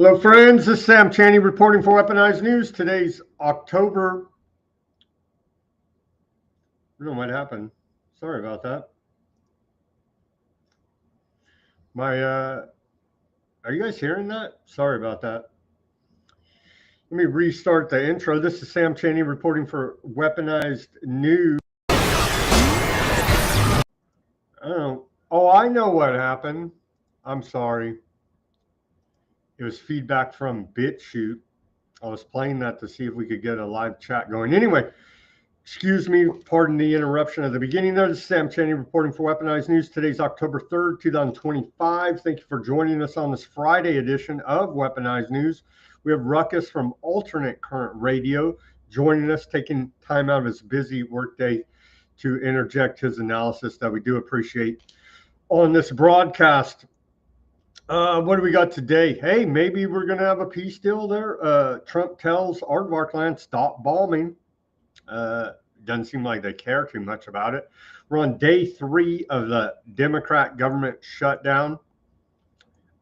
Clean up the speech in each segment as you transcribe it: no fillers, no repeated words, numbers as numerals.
Hello, friends. This is Sam Chaney reporting for Weaponized News. Today's October. I don't know what happened. Sorry about that. Are you guys hearing that? Sorry about that. Let me restart the intro. This is Sam Chaney reporting for Weaponized News. I know what happened. I'm sorry. It was feedback from Bitchute. I was playing that to see if we could get a live chat going. Anyway, excuse me, pardon the interruption at the beginning there. This is Sam Chaney reporting for Weaponized News. Today's October 3rd, 2025. Thank you for joining us on this Friday edition of Weaponized News. We have Ruckus from Alternate Current Radio joining us, taking time out of his busy workday to interject his analysis that we do appreciate on this broadcast. What do we got today? Hey, maybe we're going to have a peace deal there. Trump tells Aardvark land, stop bombing. Doesn't seem like they care too much about it. We're on day 3 of the Democrat government shutdown.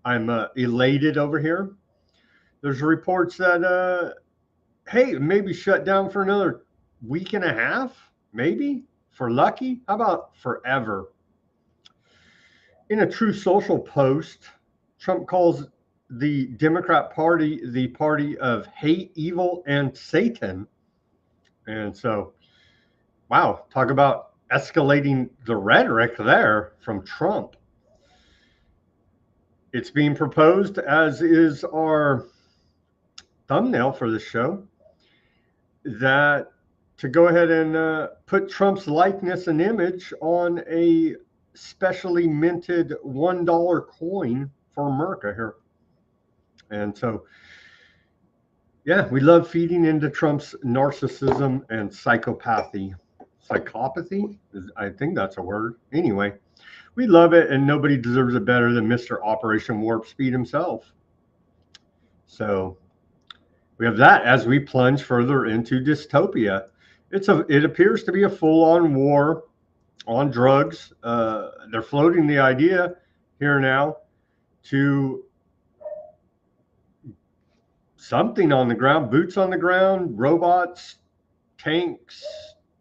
I'm elated over here. There's reports that, hey, maybe shut down for another week and a half, maybe, for lucky. How about forever? In a True Social post, Trump calls the Democrat Party the party of hate, evil, and Satan. And so, wow, talk about escalating the rhetoric there from Trump. It's being proposed, as is our thumbnail for the show, that to go ahead and put Trump's likeness and image on a specially minted $1 coin for America here. And so, yeah, we love feeding into Trump's narcissism and psychopathy. Psychopathy? I think that's a word. Anyway, we love it, and nobody deserves it better than Mr. Operation Warp Speed himself. So we have that as we plunge further into dystopia. It appears to be a full-on war on drugs. They're floating the idea here now to something on the ground, boots on the ground, robots, tanks,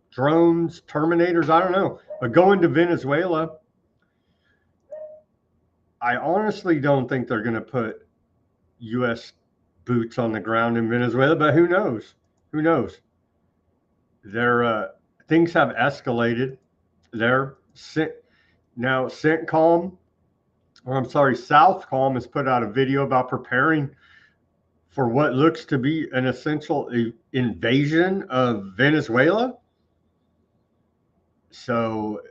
drones, Terminators, I don't know. But going to Venezuela, I honestly don't think they're going to put U.S. boots on the ground in Venezuela, but who knows? Who knows? Things have escalated there. Southcom has put out a video about preparing for what looks to be an essential invasion of Venezuela. So,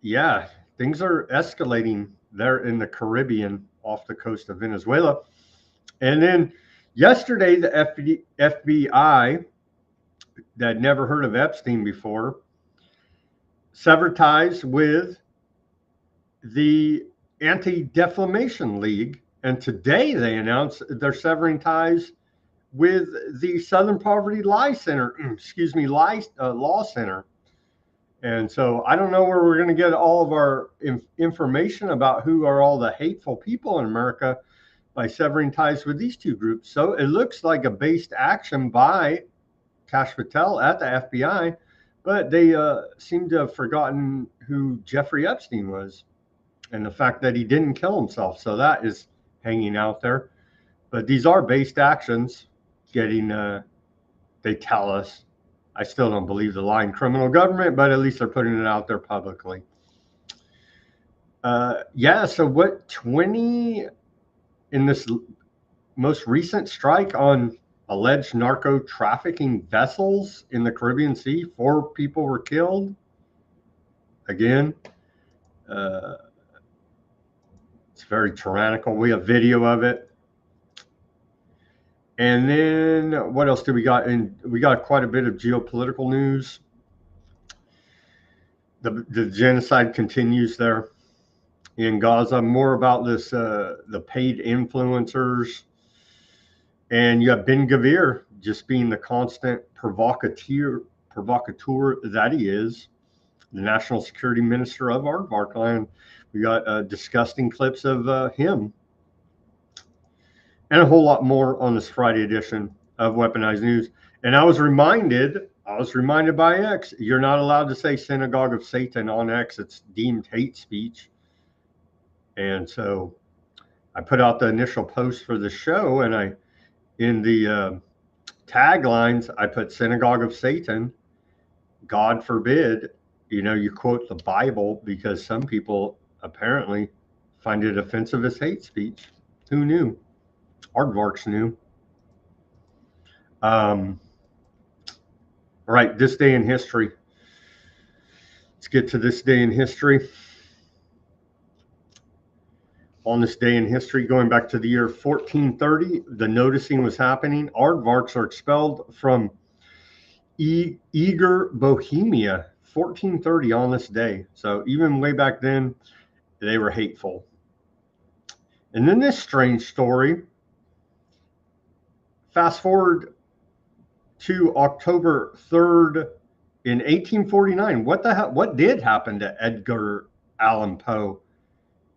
yeah, things are escalating there in the Caribbean off the coast of Venezuela. And then yesterday, the FBI, that never heard of Epstein before, severed ties with the Anti-Defamation League. And today they announced they're severing ties with the Southern Poverty Law Center. And so I don't know where we're going to get all of our information about who are all the hateful people in America by severing ties with these two groups. So it looks like a based action by Kash Patel at the FBI, but they seem to have forgotten who Jeffrey Epstein was and the fact that he didn't kill himself. So that is hanging out there. But these are based actions getting, they tell us. I still don't believe the lying criminal government, but at least they're putting it out there publicly. So what 20 in this most recent strike on alleged narco trafficking vessels in the Caribbean Sea, 4 people were killed. Again, it's very tyrannical. We have video of it. And then what else do we got? And we got quite a bit of geopolitical news. The genocide continues there in Gaza. More about this, the paid influencers. And you have Ben Gvir just being the constant provocateur that he is, the national security minister of Aardvark land. We got disgusting clips of him. and a whole lot more on this Friday edition of Weaponized News. And I was reminded by X, you're not allowed to say synagogue of Satan on X. It's deemed hate speech. And so I put out the initial post for the show, and in the taglines, I put synagogue of Satan. God forbid, you quote the Bible, because some people apparently find it offensive as hate speech. Who knew? Aardvarks knew. All right, this day in history. Let's get to this day in history. On this day in history, going back to the year 1430, the noticing was happening. Aardvarks are expelled from Eager, Bohemia, 1430 on this day. So even way back then, they were hateful. And then this strange story. Fast forward to October 3rd in 1849. What did happen to Edgar Allan Poe?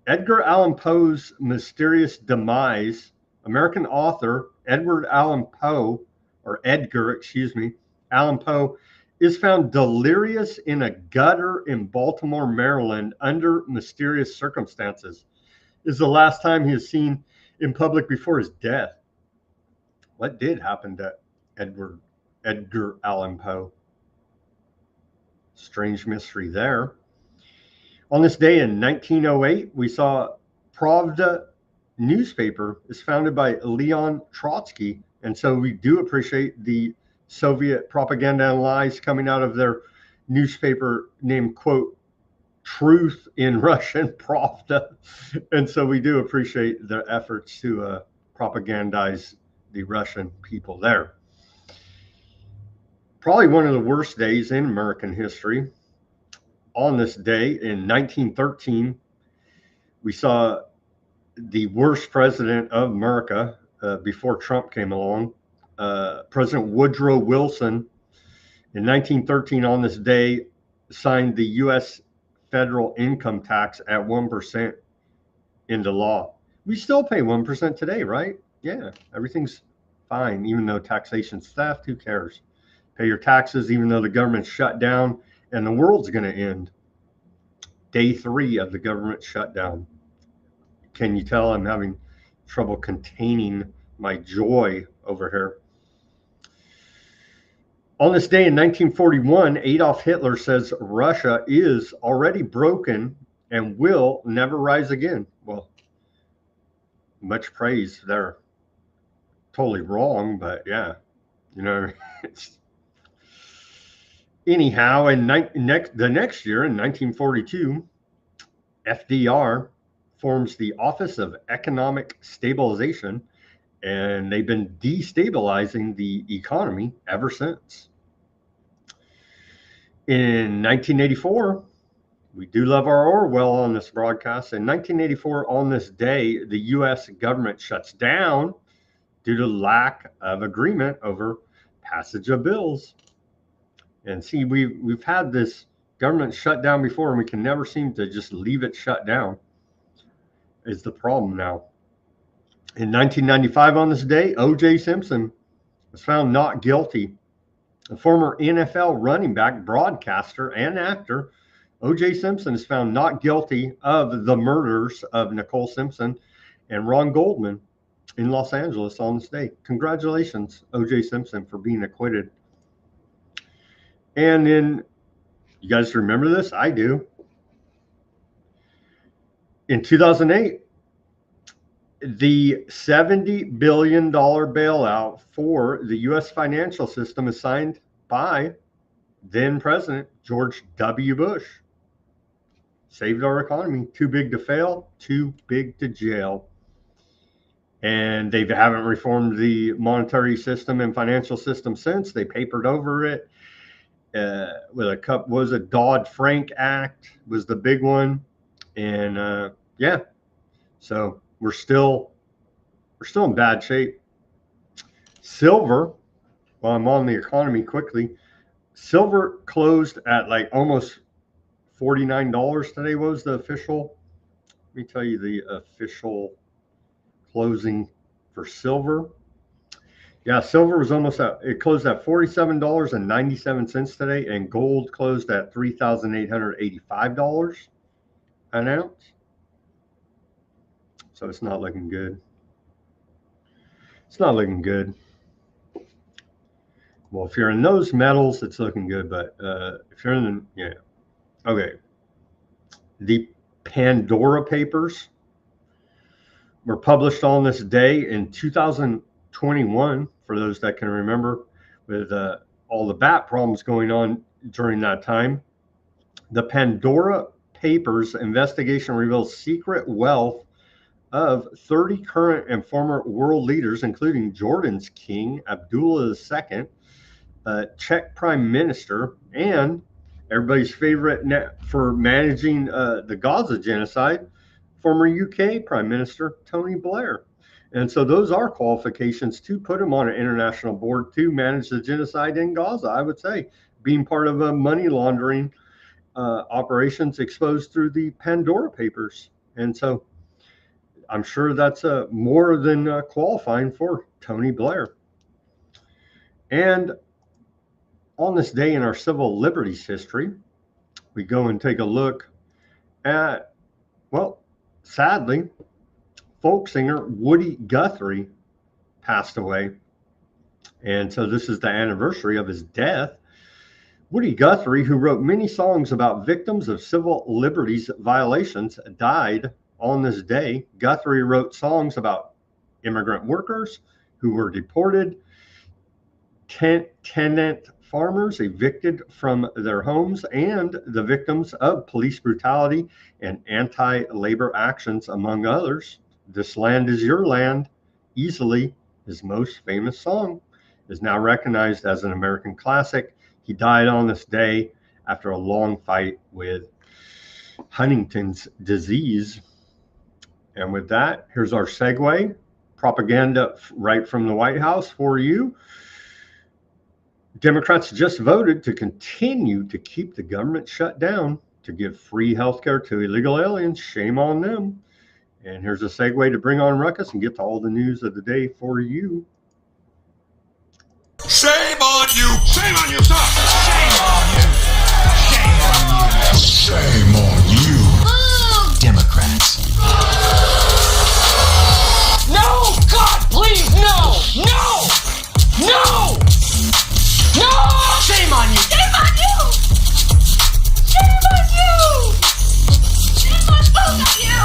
Edgar Allan Poe's mysterious demise. American author Edward Allan Poe, or Edgar, excuse me, Allan Poe, is found delirious in a gutter in Baltimore, Maryland, under mysterious circumstances. This is the last time he is seen in public before his death. What did happen to Edgar Allan Poe? Strange mystery there. On this day in 1908, we saw Pravda newspaper is founded by Leon Trotsky. And so we do appreciate the Soviet propaganda and lies coming out of their newspaper named, quote, Truth in Russian, Pravda. And so we do appreciate their efforts to propagandize the Russian people there. Probably one of the worst days in American history. On this day in 1913, we saw the worst president of America before Trump came along, President Woodrow Wilson. In 1913, on this day, signed the U.S. federal income tax at 1% into law. We still pay 1% today, right? Yeah, everything's fine, even though taxation's theft. Who cares? Pay your taxes, even though the government's shut down and the world's going to end. Day 3 of the government shutdown. Can you tell I'm having trouble containing my joy over here? On this day in 1941, Adolf Hitler says Russia is already broken and will never rise again. Well, much praise there. Totally wrong, but yeah, it's... Anyhow, the next year, in 1942, FDR forms the Office of Economic Stabilization, and they've been destabilizing the economy ever since. In 1984, we do love our Orwell on this broadcast. In 1984, on this day, the U.S. government shuts down due to lack of agreement over passage of bills. And see, we've had this government shut down before, and we can never seem to just leave it shut down. Is the problem now. In 1995, on this day, O.J. Simpson was found not guilty. A former NFL running back, broadcaster, and actor, O.J. Simpson is found not guilty of the murders of Nicole Simpson and Ron Goldman in Los Angeles on this day. Congratulations, O.J. Simpson, for being acquitted. And then, you guys remember this? I do. In 2008, the $70 billion bailout for the U.S. financial system is signed by then President George W. Bush. Saved our economy. Too big to fail, too big to jail. And they haven't reformed the monetary system and financial system since. They papered over it. With a cup was a Dodd-Frank Act was the big one, and yeah, so we're still in bad shape. Silver, while I'm on the economy quickly, silver closed at like almost $49 today. What was the official? Let me tell you the official closing for silver. Yeah, silver was it closed at $47.97 today, and gold closed at $3,885 an ounce. So it's not looking good. It's not looking good. Well, if you're in those metals, it's looking good, but if you're in the, okay. The Pandora Papers were published on this day in 2021, for those that can remember, with all the bat problems going on during that time. The Pandora Papers investigation reveals secret wealth of 30 current and former world leaders, including Jordan's King Abdullah II, Czech Prime Minister, and everybody's favorite for managing the Gaza genocide, former UK Prime Minister Tony Blair. And so those are qualifications to put him on an international board to manage the genocide in Gaza, I would say, being part of a money laundering operations exposed through the Pandora Papers. And so I'm sure that's more than qualifying for Tony Blair. And on this day in our civil liberties history, we go and take a look at, well, sadly, folk singer Woody Guthrie passed away. And so this is the anniversary of his death. Woody Guthrie, who wrote many songs about victims of civil liberties violations, died on this day. Guthrie wrote songs about immigrant workers who were deported, tenant farmers evicted from their homes, and the victims of police brutality and anti-labor actions, among others. This Land Is Your Land, easily his most famous song, is now recognized as an American classic. He died on this day after a long fight with Huntington's disease. And with that, here's our segue. Propaganda right from the White House for you. Democrats just voted to continue to keep the government shut down to give free health care to illegal aliens. Shame on them. And here's a segue to bring on Ruckus and get to all the news of the day for you. Shame on you! Shame on you, sir! Shame on you! Shame on you! Shame on you! Democrats. No! God, please, no! No! No! No! Shame on you! Shame on you! Shame on you! Shame on both of you!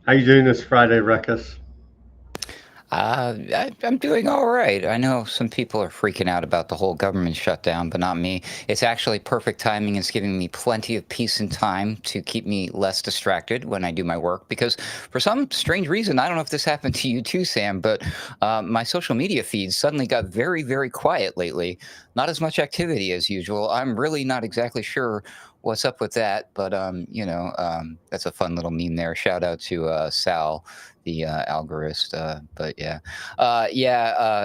How you doing this Friday, Ruckus? I'm doing all right. I know some people are freaking out about the whole government shutdown, but not me. It's actually perfect timing. It's giving me plenty of peace and time to keep me less distracted when I do my work. Because for some strange reason, I don't know if this happened to you too, Sam, but my social media feed suddenly got very, very quiet lately. Not as much activity as usual. I'm really not exactly sure what's up with that, but that's a fun little meme there. Shout out to Sal, the algorist. But yeah,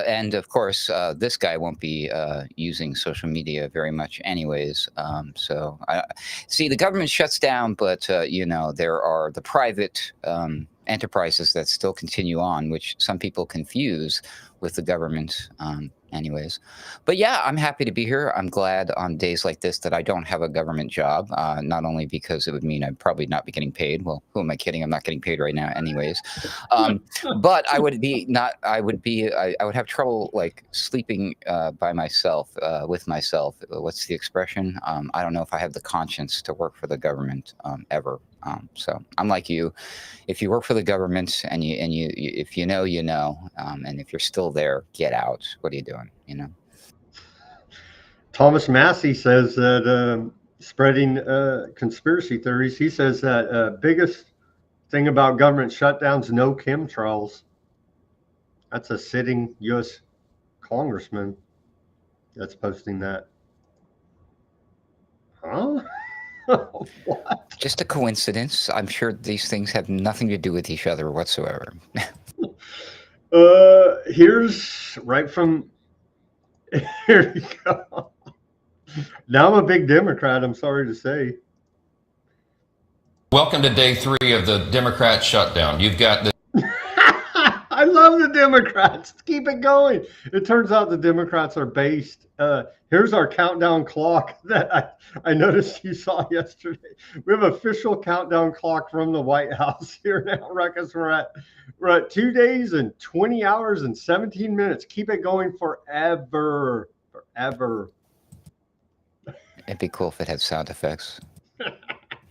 and of course, this guy won't be using social media very much, anyways. So I see the government shuts down, but there are the private enterprises that still continue on, which some people confuse with the government. Anyways, but yeah, I'm happy to be here. I'm glad on days like this that I don't have a government job, not only because it would mean I'd probably not be getting paid. Well, who am I kidding? I'm not getting paid right now anyways. But I would have trouble like sleeping by myself, with myself. What's the expression? I don't know if I have the conscience to work for the government ever. So I'm like you. If you work for the government and if you know, and if you're still there, get out. What are you doing? Thomas Massey says that spreading conspiracy theories. He says that biggest thing about government shutdowns, no chemtrails. That's a sitting U.S. congressman that's posting that. Huh? What? Just a coincidence. I'm sure these things have nothing to do with each other whatsoever. Here's right from. Here you go. Now I'm a big Democrat, I'm sorry to say. Welcome to day 3 of the Democrat shutdown. You've got the I love the Democrats. Keep it going. It turns out the Democrats are based. Here's our countdown clock that I noticed you saw yesterday. We have an official countdown clock from the White House here now, Ruckus. We're at 2 days and 20 hours and 17 minutes. Keep it going forever. Forever. It'd be cool if it had sound effects.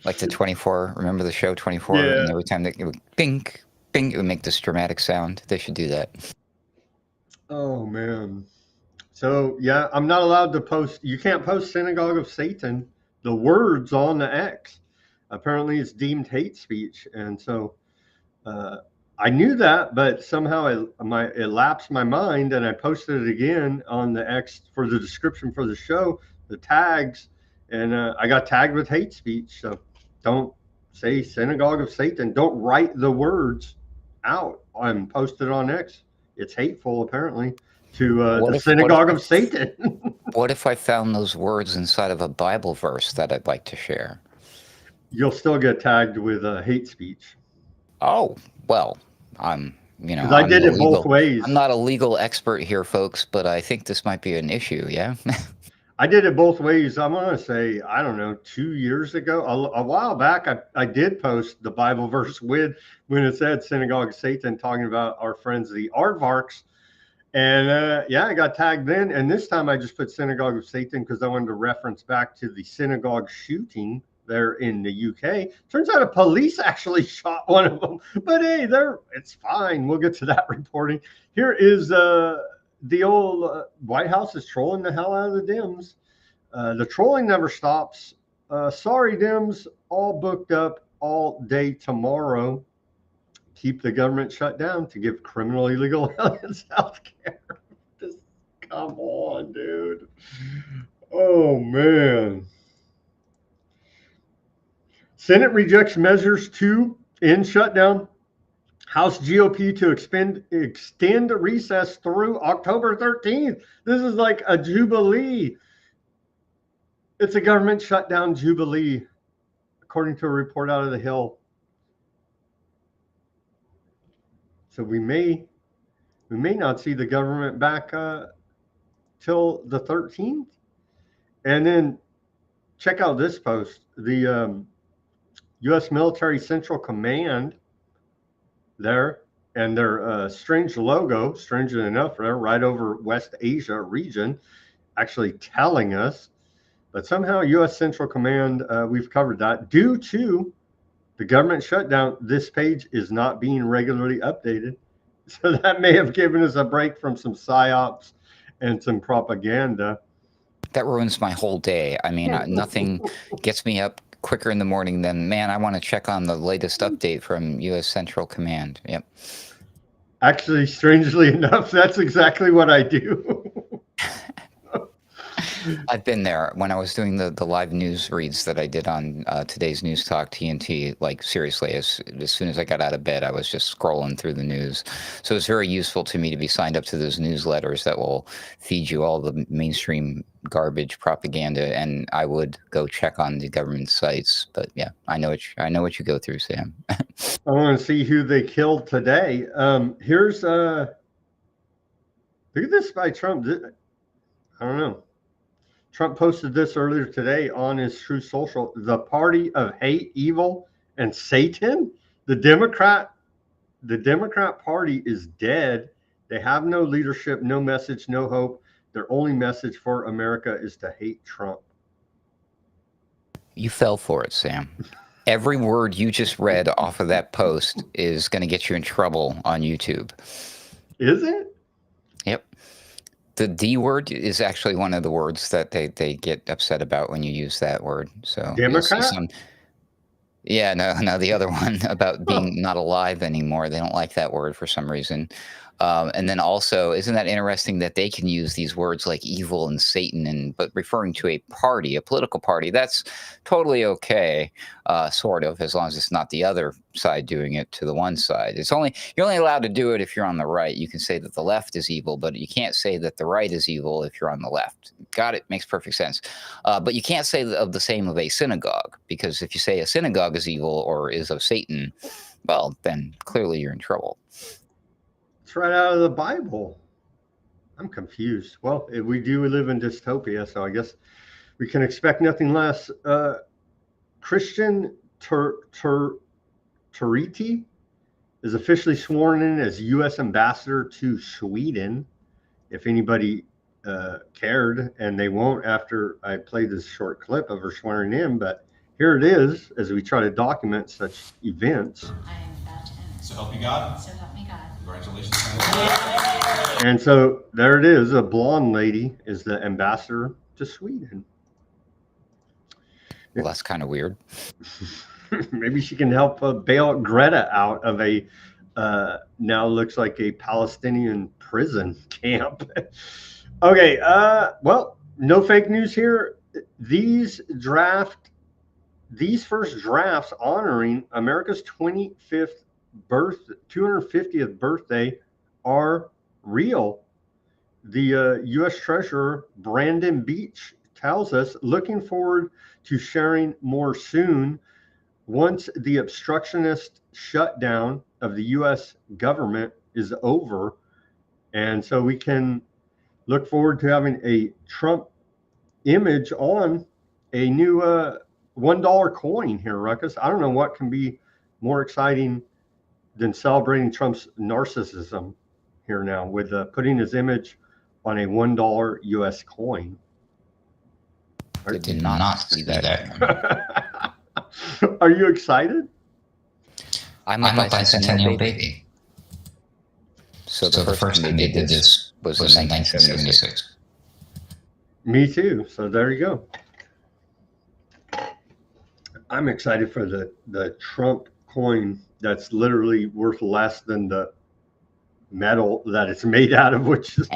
Like the 24, remember the show 24? Yeah. And every time it would bing, bing, it would make this dramatic sound. They should do that. Oh, man. So, yeah, I'm not allowed to post. You can't post Synagogue of Satan, the words on the X. Apparently, it's deemed hate speech. And so I knew that, but somehow it lapsed my mind, and I posted it again on the X for the description for the show, the tags, and I got tagged with hate speech. So don't say Synagogue of Satan. Don't write the words out and post it on X. It's hateful, apparently, to the Synagogue of Satan. What if I found those words inside of a Bible verse that I'd like to share? You'll still get tagged with hate speech. Oh, well, I'm, you know, Because I did it both ways. I'm not a legal expert here, folks, but I think this might be an issue, yeah? I did it both ways. I want to say, I don't know, 2 years ago, a while back, I did post the Bible verse when it said Synagogue of Satan, talking about our friends, the aardvarks. And yeah, I got tagged then. And this time I just put Synagogue of Satan because I wanted to reference back to the synagogue shooting there in the UK. Turns out a police actually shot one of them. But hey, it's fine. We'll get to that reporting. Here is the old White House is trolling the hell out of the Dems. The trolling never stops. Sorry, Dems, all booked up all day tomorrow. Keep the government shut down to give criminal illegal aliens health care. Just come on, dude. Oh, man. Senate rejects measures to end shutdown. House GOP to extend recess through October 13th. This is like a jubilee. It's a government shutdown jubilee, according to a report out of the Hill. So we may not see the government back till the 13th. And then check out this post. The U.S. Military Central Command there, and their strange logo, strangely enough, they're right over West Asia region, actually telling us. But somehow U.S. Central Command, we've covered that. Due to the government shutdown, this page is not being regularly updated. So that may have given us a break from some psyops and some propaganda. That ruins my whole day. I mean, nothing gets me up quicker in the morning than, man, I want to check on the latest update from U.S. Central Command. Yep. Actually, strangely enough, that's exactly what I do. I've been there when I was doing the live news reads that I did on today's News Talk TNT. Like, seriously, as soon as I got out of bed, I was just scrolling through the news. So it's very useful to me to be signed up to those newsletters that will feed you all the mainstream garbage propaganda. And I would go check on the government sites. But yeah, I know what you go through, Sam. I want to see who they killed today. Here's look at this by Trump. I don't know. Trump posted this earlier today on his True Social. The party of hate, evil, and Satan. The Democrat Party is dead. They have no leadership, no message, no hope. Their only message for America is to hate Trump. You fell for it, Sam. Every word you just read off of that post is going to get you in trouble on YouTube. Is it? Yep. The D word is actually one of the words that they get upset about when you use that word. So Democrat? Yeah, no, the other one about being not alive anymore. They don't like that word for some reason. And then also, isn't that interesting that they can use these words like evil and Satan, but referring to a party, a political party, that's totally okay, sort of, as long as it's not the other side doing it to the one side. You're only allowed to do it if you're on the right. You can say that the left is evil, but you can't say that the right is evil if you're on the left. Got it? Makes perfect sense. But you can't say of the same of a synagogue, because if you say a synagogue is evil or is of Satan, well, then clearly you're in trouble. It's right out of the Bible. I'm confused. Well, we do live in dystopia, so I guess we can expect nothing less. Christian Turiti is officially sworn in as U.S. ambassador to Sweden. If anybody cared, and they won't after I played this short clip of her swearing in, but here it is as we try to document such events. I am about to enter. So help you God. So help me God. Congratulations. And so there it is. A blonde lady is the ambassador to Sweden. Well, that's kind of weird. Maybe she can help bail Greta out of a now looks like a Palestinian prison camp. Okay, well, no fake news here. These first drafts honoring America's 250th birthday are real. The U.S. Treasurer Brandon Beach tells us, looking forward to sharing more soon once the obstructionist shutdown of the U.S. government is over. And so we can look forward to having a Trump image on a new $1 coin here, Ruckus. I don't know what can be more exciting than celebrating Trump's narcissism here now with putting his image on a $1 U.S. coin. I did not see that. Are you excited? I'm a bicentennial baby. So the first time they did this was in 1976. Me too. So there you go. I'm excited for the Trump coin that's literally worth less than the metal that it's made out of, which is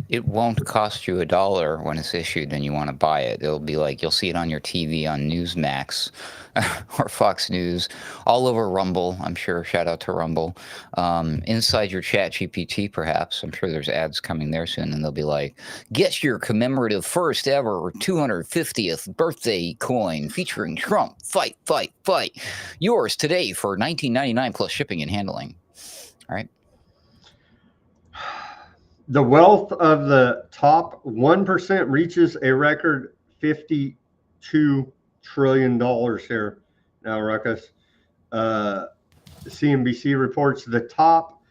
it won't cost you $1 when it's issued and you want to buy it. It'll be like you'll see it on your TV on Newsmax or Fox News, all over Rumble. I'm sure. Shout out to Rumble. Inside your Chat GPT, perhaps. I'm sure there's ads coming there soon, and they'll be like, "Get your commemorative first ever 250th birthday coin featuring Trump. Fight, fight, fight. Yours today for $19.99 plus shipping and handling." All right. The wealth of the top 1% reaches a record $52 trillion here now, Ruckus. CNBC reports the top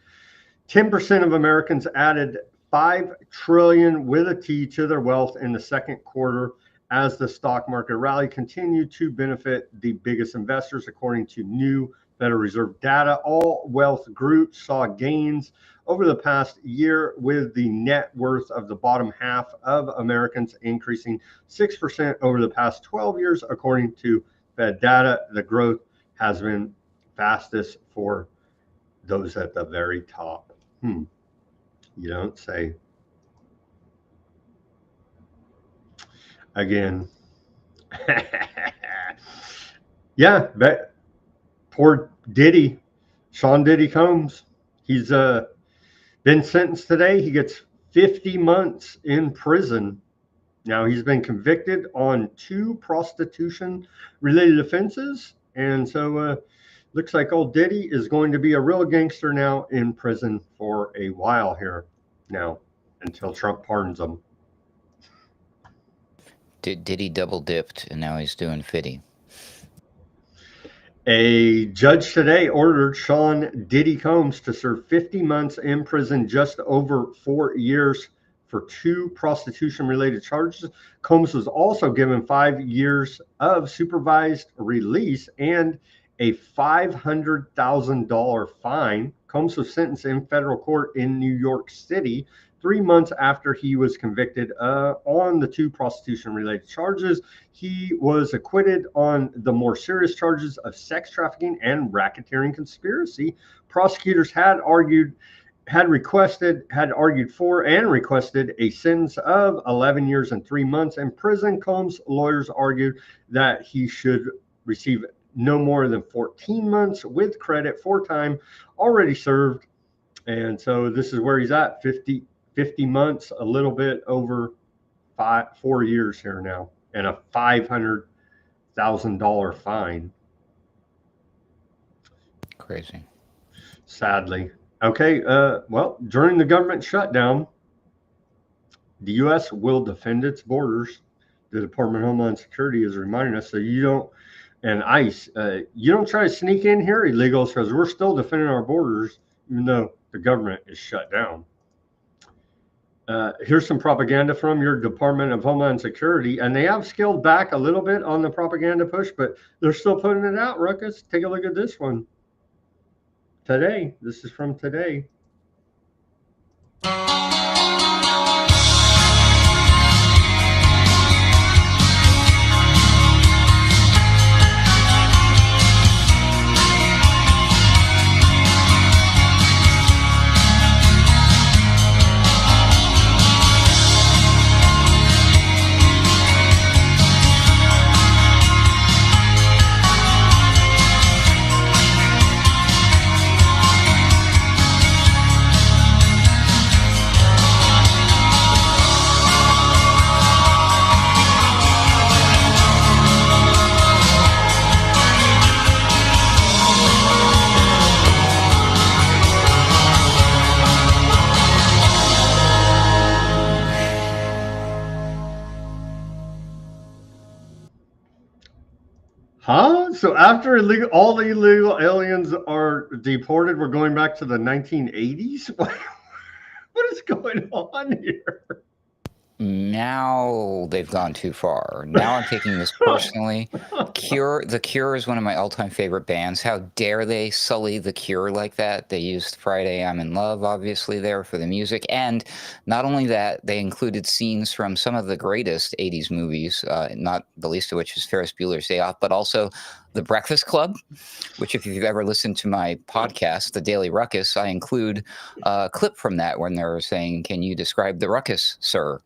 10% of Americans added $5 trillion with a T to their wealth in the second quarter as the stock market rally continued to benefit the biggest investors, according to new Federal Reserve data. All wealth groups saw gains over the past year, with the net worth of the bottom half of Americans increasing 6% over the past 12 years, according to Fed data. The growth has been fastest for those at the very top. You don't say. Again. Yeah, but poor Diddy, Sean Diddy Combs, he's been sentenced today. He gets 50 months in prison. Now, he's been convicted on 2 prostitution-related offenses, and so looks like old Diddy is going to be a real gangster now in prison for a while here now, until Trump pardons him. Diddy double dipped, and now he's doing 50. A judge today ordered Sean Diddy Combs to serve 50 months in prison, just over 4 years, for 2 prostitution-related charges. Combs was also given 5 years of supervised release and a $500,000 fine. Combs was sentenced in federal court in New York City 3 months after he was convicted on the 2 prostitution-related charges. He was acquitted on the more serious charges of sex trafficking and racketeering conspiracy. Prosecutors had argued had argued for and requested a sentence of 11 years and 3 months in prison. Combs' lawyers argued that he should receive no more than 14 months with credit for time already served. And so this is where he's at, 50 months, a little bit over 4 years here now, and a $500,000 fine. Crazy. Sadly. Okay, well, during the government shutdown, the U.S. will defend its borders. The Department of Homeland Security is reminding us that you don't, and ICE, you don't try to sneak in here, illegals, because we're still defending our borders, even though the government is shut down. Here's some propaganda from your Department of Homeland Security, and they have scaled back a little bit on the propaganda push, but they're still putting it out, Ruckus. Take a look at this one. Today, this is from today. Huh? So after all the illegal aliens are deported, we're going back to the 1980s? What is going on here? Now they've gone too far. Now I'm taking this personally. The Cure is one of my all-time favorite bands. How dare they sully The Cure like that? They used Friday I'm in Love, obviously, there for the music. And not only that, they included scenes from some of the greatest 80s movies, not the least of which is Ferris Bueller's Day Off, but also The Breakfast Club, which if you've ever listened to my podcast, The Daily Ruckus, I include a clip from that when they're saying, "Can you describe the ruckus, sir?"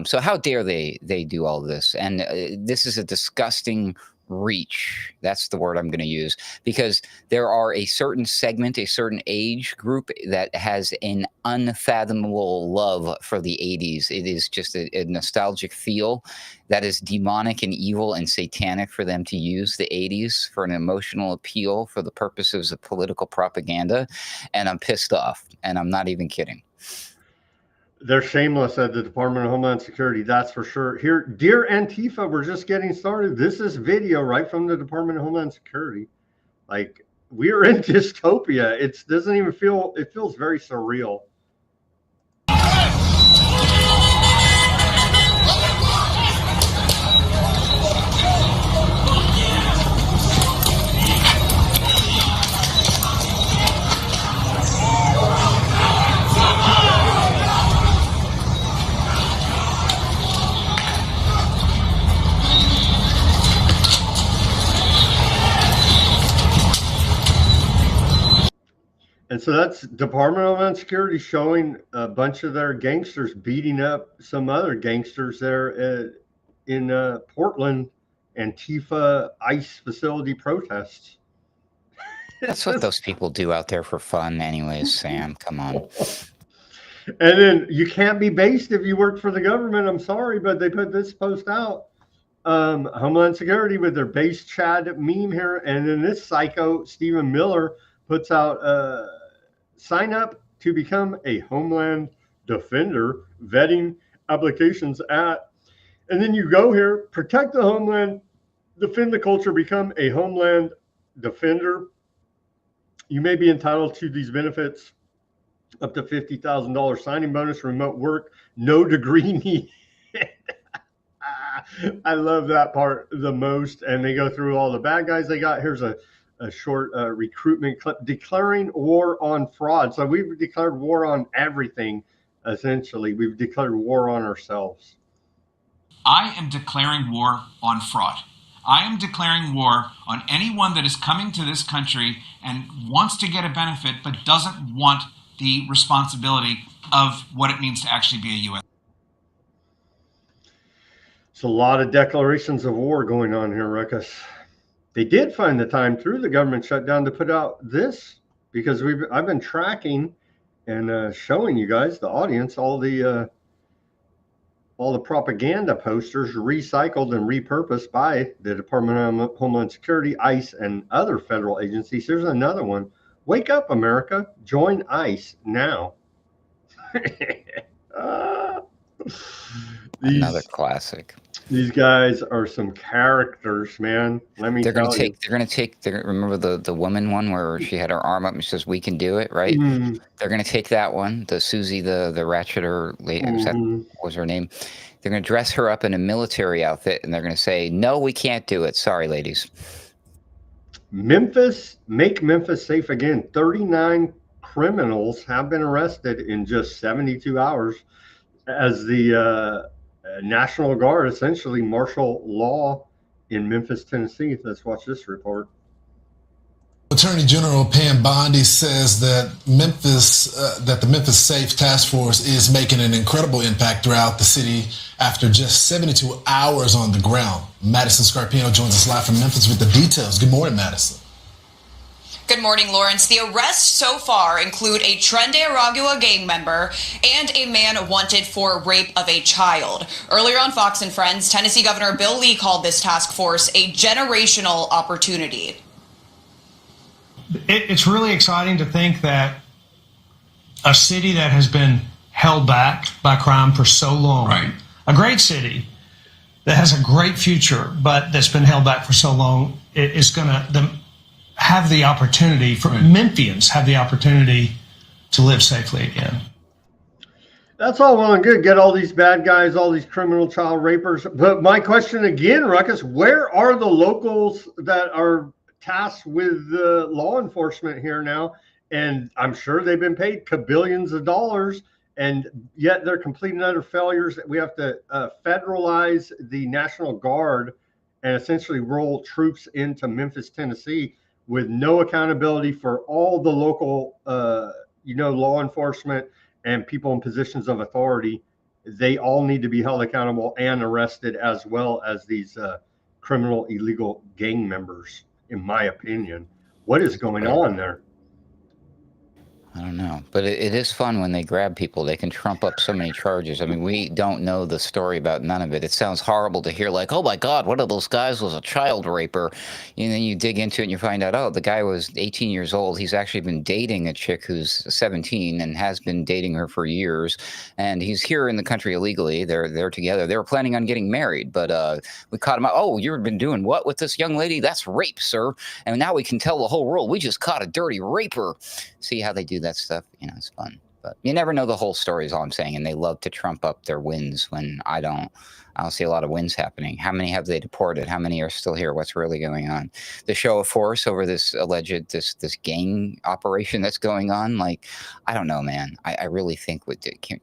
So how dare they do all this? And this is a disgusting reach. That's the word I'm going to use, because there are a certain segment, a certain age group that has an unfathomable love for the 80s. It is just a nostalgic feel that is demonic and evil and satanic for them to use the 80s for an emotional appeal for the purposes of political propaganda. And I'm pissed off, and I'm not even kidding. They're shameless at the Department of Homeland Security, that's for sure. Here, dear Antifa, we're just getting started. This is video right from the Department of Homeland Security. Like, we are in dystopia. It doesn't even feel, it feels very surreal. And so that's Department of Homeland Security showing a bunch of their gangsters beating up some other gangsters there in Portland, Antifa ICE facility protests. That's what those people do out there for fun anyways, Sam. Come on. And then you can't be based if you work for the government. I'm sorry, but they put this post out. Homeland Security with their base Chad meme here. And then this psycho, Stephen Miller, puts out sign up to become a Homeland Defender, vetting applications at, and then you go here, protect the homeland, defend the culture, become a Homeland Defender. You may be entitled to these benefits, up to $50,000 signing bonus, remote work, no degree needed. I love that part the most. And they go through all the bad guys they got. Here's a short recruitment clip, declaring war on fraud. So we've declared war on everything, essentially. We've declared war on ourselves. I am declaring war on fraud. I am declaring war on anyone that is coming to this country and wants to get a benefit but doesn't want the responsibility of what it means to actually be a U.S. It's a lot of declarations of war going on here, Ruckus. They did find the time through the government shutdown to put out this, because I've been tracking and showing you guys, the audience, all the propaganda posters recycled and repurposed by the Department of Homeland Security, ICE, and other federal agencies. Here's another one. Wake up, America. Join ICE now. Another classic. These guys are some characters, man. Let me tell you. Remember the woman one where she had her arm up and she says, "We can do it," right? Mm-hmm. They're going to take that one, the Susie, the ratcheter, what was her name? They're going to dress her up in a military outfit, and they're going to say, "No, we can't do it. Sorry, ladies." Memphis, make Memphis safe again. 39 criminals have been arrested in just 72 hours as the National Guard essentially martial law in Memphis, Tennessee. Let's watch this report. Attorney General Pam Bondi says that the Memphis Safe Task Force is making an incredible impact throughout the city after just 72 hours on the ground. Madison Scarpino joins us live from Memphis with the details. Good morning, Madison. Good morning, Lawrence. The arrests so far include a Trende Aragua gang member and a man wanted for rape of a child. Earlier on Fox and Friends, Tennessee Governor Bill Lee called this task force a generational opportunity. It's really exciting to think that a city that has been held back by crime for so long, right, a great city that has a great future, but that's been held back for so long, is going to have the opportunity for Memphians have the opportunity to live safely again. That's all well and good. Get all these bad guys, all these criminal child rapers. But my question again, Ruckus, where are the locals that are tasked with law enforcement here now? And I'm sure they've been paid kabillions of dollars, and yet they're complete and utter failures. We have to federalize the National Guard and essentially roll troops into Memphis, Tennessee, with no accountability for all the local, law enforcement and people in positions of authority. They all need to be held accountable and arrested, as well as these criminal, illegal gang members, in my opinion. What is going on there? I don't know, but it is fun when they grab people. They can trump up so many charges. I mean, we don't know the story about none of it. It sounds horrible to hear, like, oh my God, one of those guys was a child raper. And then you dig into it and you find out, oh, the guy was 18 years old. He's actually been dating a chick who's 17 and has been dating her for years. And he's here in the country illegally. They're together. They were planning on getting married, but we caught him out. Oh, you've been doing what with this young lady? That's rape, sir. And now we can tell the whole world we just caught a dirty raper. See how they do that stuff? It's fun, but you never know the whole story is all I'm saying. And they love to trump up their wins when I don't see a lot of wins happening. How many have they deported? How many are still here? What's really going on? The show of force over this alleged, this gang operation that's going on. Like, I don't know, man. I really think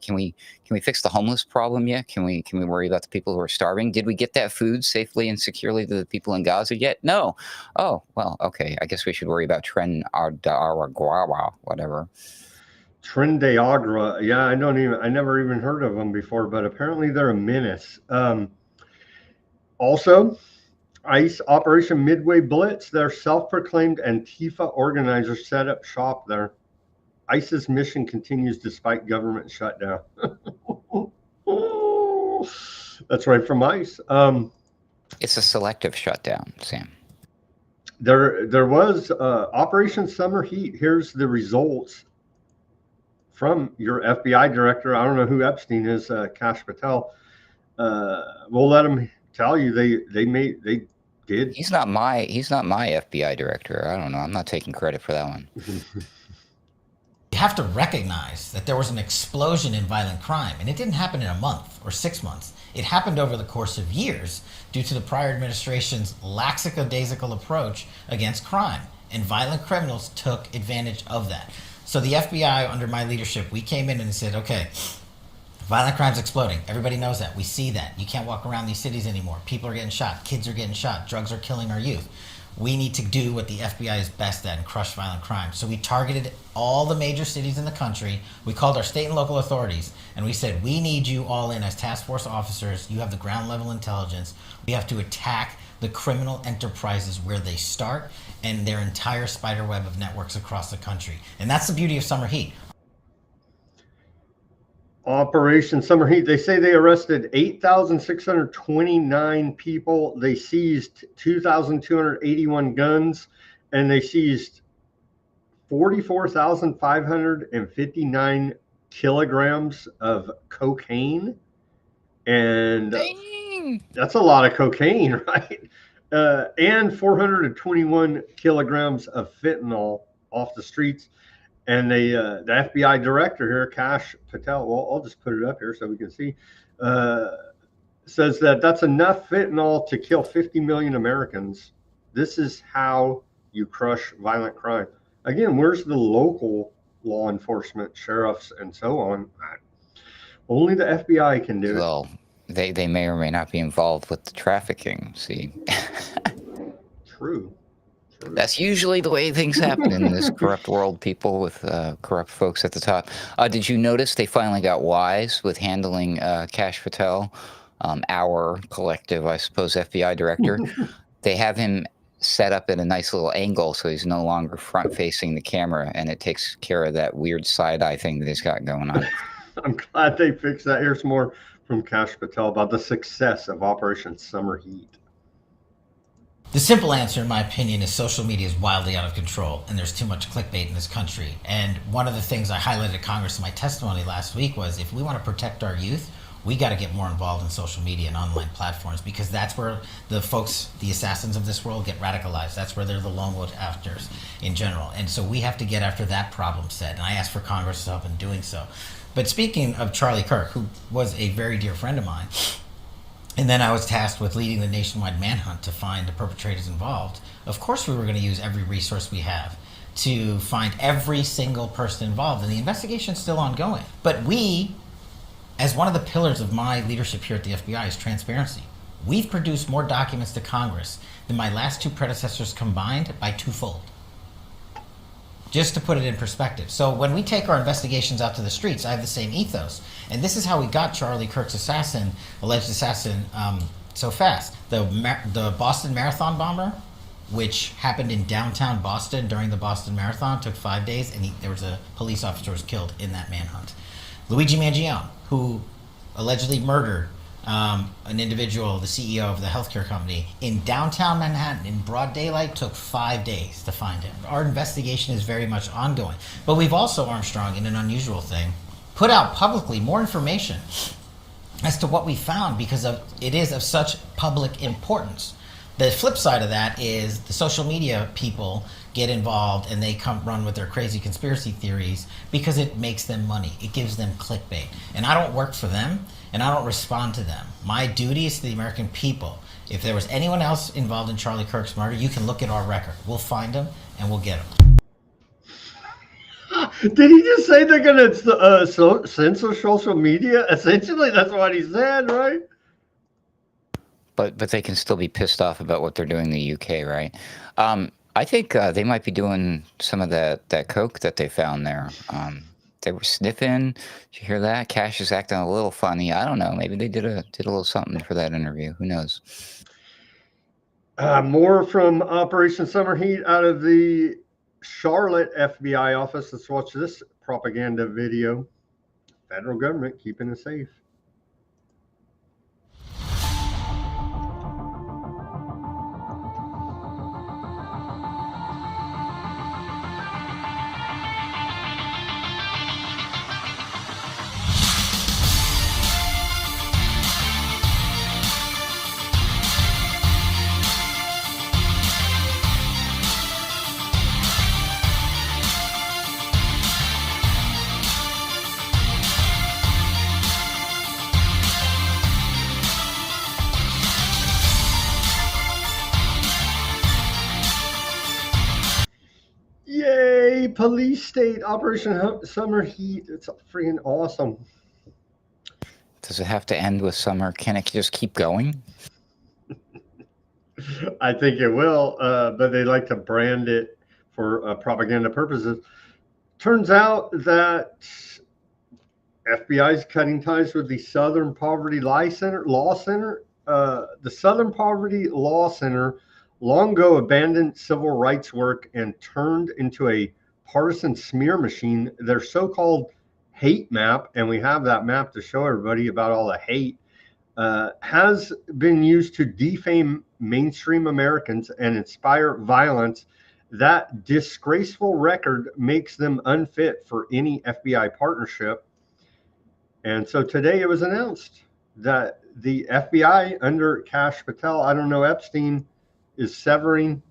can we fix the homeless problem yet? Can we worry about the people who are starving? Did we get that food safely and securely to the people in Gaza yet? No. Oh, well, okay. I guess we should worry about Trend Aragua, whatever. Trende Aragua. Yeah, I never even heard of them before, but apparently they're a menace. Also, ICE Operation Midway Blitz, their self-proclaimed Antifa organizers set up shop there. ICE's mission continues despite government shutdown. That's right from ICE. It's a selective shutdown, Sam. There was Operation Summer Heat. Here's the results from your FBI director. I don't know who Epstein is, Kash Patel. We'll let him tell you they did. He's not my FBI director. I don't know. I'm not taking credit for that one. You have to recognize that there was an explosion in violent crime, and it didn't happen in a month or 6 months. It happened over the course of years due to the prior administration's lackadaisical approach against crime, and violent criminals took advantage of that. So the FBI, under my leadership, we came in and said, okay, violent crime's exploding. Everybody knows that. We see that. You can't walk around these cities anymore. People are getting shot. Kids are getting shot. Drugs are killing our youth. we need to do what the FBI is best at and crush violent crime. So we targeted all the major cities in the country. We called our state and local authorities and we said, we need you all in as task force officers. You have the ground level intelligence. We have to attack the criminal enterprises where they start and their entire spider web of networks across the country. And that's the beauty of Summer Heat. Operation Summer Heat. They say they arrested 8,629 people. They seized 2,281 guns, and they seized 44,559 kilograms of cocaine. And that's a lot of cocaine, right? And 421 kilograms of fentanyl off the streets. And the FBI director here, Cash Patel, well, I'll just put it up here so we can see, says that that's enough fentanyl to kill 50 million Americans. This is how you crush violent crime. Again, where's the local law enforcement, sheriffs, and so on? Only the FBI can do it. Well, they may or may not be involved with the trafficking, see. True. That's usually the way things happen in this corrupt world, people with corrupt folks at the top. Did you notice they finally got wise with handling Cash Patel, our collective, I suppose, FBI director? They have him set up at a nice little angle so he's no longer front-facing the camera, and it takes care of that weird side-eye thing that he's got going on. I'm glad they fixed that. Here's more from Cash Patel about the success of Operation Summer Heat. The simple answer, in my opinion, is social media is wildly out of control, and there's too much clickbait in this country. And one of the things I highlighted at Congress in my testimony last week was, if we want to protect our youth, we got to get more involved in social media and online platforms, because that's where the folks, the assassins of this world, get radicalized. That's where they're the lone wolf actors in general. And so we have to get after that problem set. And I asked for Congress help in doing so. But speaking of Charlie Kirk, who was a very dear friend of mine, and then I was tasked with leading the nationwide manhunt to find the perpetrators involved. Of course, we were going to use every resource we have to find every single person involved. And the investigation's still ongoing. But we, as one of the pillars of my leadership here at the FBI, is transparency. We've produced more documents to Congress than my last two predecessors combined by twofold. Just to put it in perspective. So when we take our investigations out to the streets, I have the same ethos. And this is how we got Charlie Kirk's alleged assassin, so fast. The Boston Marathon bomber, which happened in downtown Boston during the Boston Marathon, took 5 days, and there was a police officer was killed in that manhunt. Luigi Mangione, who allegedly murdered an individual, the CEO of the healthcare company, in downtown Manhattan in broad daylight, took 5 days to find him. Our investigation is very much ongoing. But we've also, Armstrong, in an unusual thing, put out publicly more information as to what we found, because it is of such public importance. The flip side of that is the social media people get involved and they come run with their crazy conspiracy theories because it makes them money. It gives them clickbait. And I don't work for them, and I don't respond to them. My duty is to the American people. If there was anyone else involved in Charlie Kirk's murder, you can look at our record. We'll find them and we'll get them. Did he just say they're going to censor social media? Essentially, that's what he said, right? But they can still be pissed off about what they're doing in the UK, right? I think they might be doing some of that coke that they found there. They were sniffing. Did you hear that? Cash is acting a little funny. I don't know. Maybe they did a little something for that interview. Who knows? More from Operation Summer Heat out of the Charlotte FBI office. Let's watch this propaganda video. Federal government keeping us safe. Yay, police state, Operation Summer Heat. It's freaking awesome. Does it have to end with summer? Can it just keep going? I think it will, but they like to brand it for propaganda purposes. Turns out that FBI is cutting ties with the Southern Poverty Law Center. The Southern Poverty Law Center long ago abandoned civil rights work and turned into a partisan smear machine. Their so-called hate map, and we have that map to show everybody about all the hate, has been used to defame mainstream Americans and inspire violence. That disgraceful record makes them unfit for any FBI partnership. And so today it was announced that the FBI under Cash Patel, I don't know, Epstein, is severing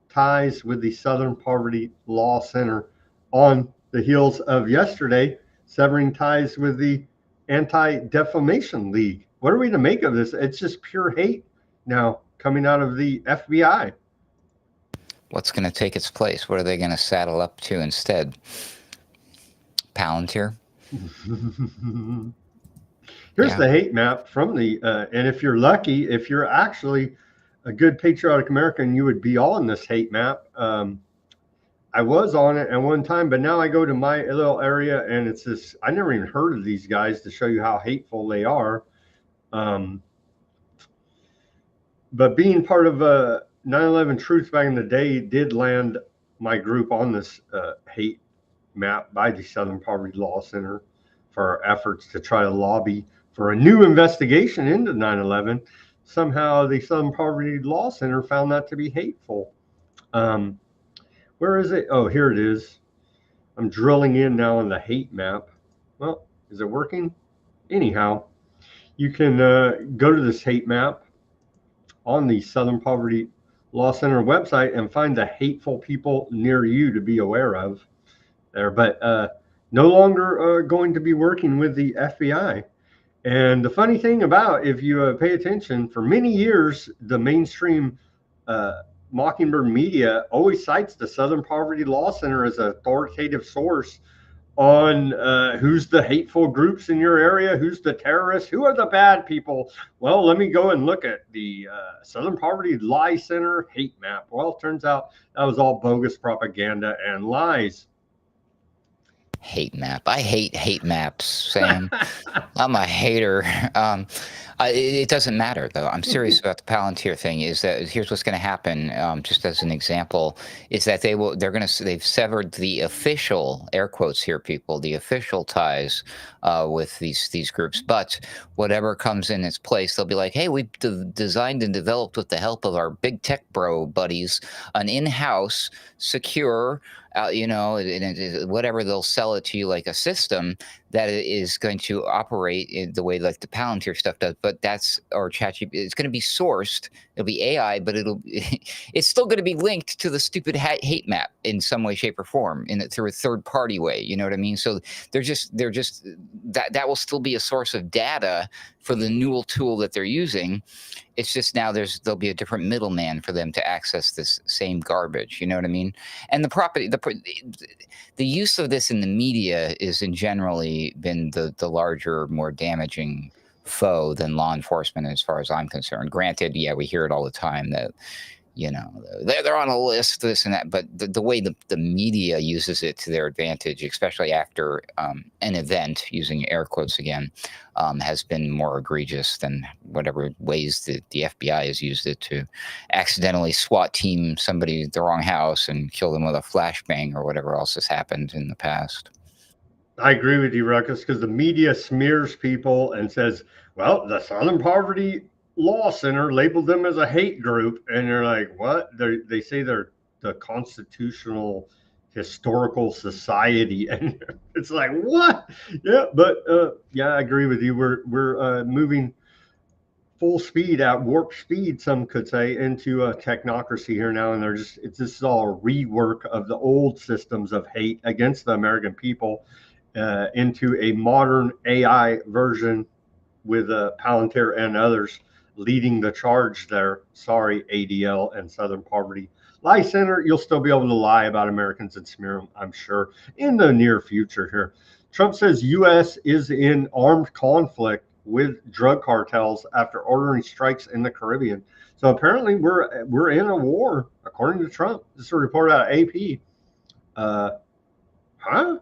ties with the Southern Poverty Law Center on the heels of yesterday severing ties with the Anti-Defamation League. What are we to make of this? It's just pure hate now coming out of the FBI. What's going to take its place? What are they going to saddle up to instead? Palantir? Here's the hate map from the, and if you're lucky, if you're actually a good patriotic American, you would be on this hate map. I was on it at one time, but now I go to my little area and it's this, I never even heard of these guys to show you how hateful they are. But being part of 9/11 Truth back in the day did land my group on this hate map by the Southern Poverty Law Center for our efforts to try to lobby for a new investigation into 9/11. Somehow the Southern Poverty Law Center found that to be hateful. Where is it? Oh, here it is. I'm drilling in now on the hate map. Well, is it working? Anyhow, you can go to this hate map on the Southern Poverty Law Center website and find the hateful people near you to be aware of there. But no longer going to be working with the FBI. And the funny thing about, if you pay attention, for many years, the mainstream Mockingbird media always cites the Southern Poverty Law Center as an authoritative source on who's the hateful groups in your area, who's the terrorists, who are the bad people. Well, let me go and look at the Southern Poverty Law Center hate map. Well, it turns out that was all bogus propaganda and lies. Hate map. I hate hate maps, Sam. I'm a hater. It doesn't matter, though. I'm serious about the Palantir thing. Is that here's what's going to happen? Just as an example, is that they've severed the official, air quotes here, people, the official ties with these groups. But whatever comes in its place, they'll be like, hey, we've designed and developed with the help of our big tech bro buddies an in-house secure. Whatever, they'll sell it to you like a system that is going to operate in the way like the Palantir stuff does. But or ChatGPT, it's going to be sourced. It'll be AI, but it's still going to be linked to the stupid hate map in some way, shape, or form through a third party way. You know what I mean? So they're just that will still be a source of data for the new tool that they're using. It's just now there'll be a different middleman for them to access this same garbage. You know what I mean? And the use of this in the media is in generally been the larger, more damaging foe than law enforcement, as far as I'm concerned. Granted, yeah, we hear it all the time that, they're on a list, this and that, but the way the media uses it to their advantage, especially after an event, using air quotes again, has been more egregious than whatever ways the FBI has used it to accidentally SWAT team somebody at the wrong house and kill them with a flashbang or whatever else has happened in the past. I agree with you, Ruckus, because the media smears people and says, well, the Southern Poverty Law Center labeled them as a hate group. And you're like, what? They say they're the Constitutional Historical Society. And it's like, what? Yeah, but yeah, I agree with you. We're moving full speed, at warp speed, some could say, into a technocracy here now. And this is all a rework of the old systems of hate against the American people into a modern AI version with Palantir and others leading the charge there. Sorry, ADL and Southern Poverty Law Center. You'll still be able to lie about Americans and smear them, I'm sure, in the near future here. Trump says U.S. is in armed conflict with drug cartels after ordering strikes in the Caribbean. So apparently we're in a war, according to Trump. This is a report out of AP.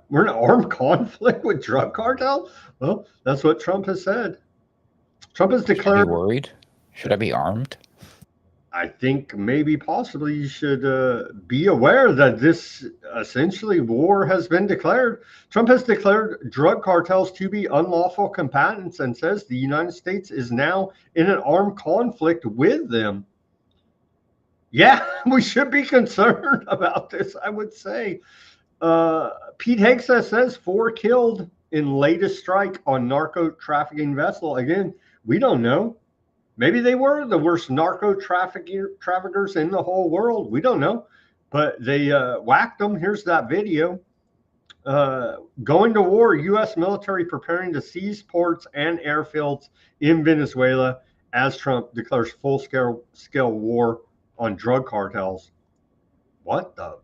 We're in an armed conflict with drug cartels? Well, that's what Trump has said. Trump has declared. Should I be worried? Should I be armed? I think maybe possibly you should be aware that this essentially war has been declared. Trump has declared drug cartels to be unlawful combatants and says the United States is now in an armed conflict with them. Yeah, we should be concerned about this, I would say. Pete Hegseth says 4 killed in latest strike on narco trafficking vessel. Again, we don't know. Maybe they were the worst narco traffickers in the whole world. We don't know. But they whacked them. Here's that video. Going to war, U.S. military preparing to seize ports and airfields in Venezuela as Trump declares full-scale war on drug cartels. What the?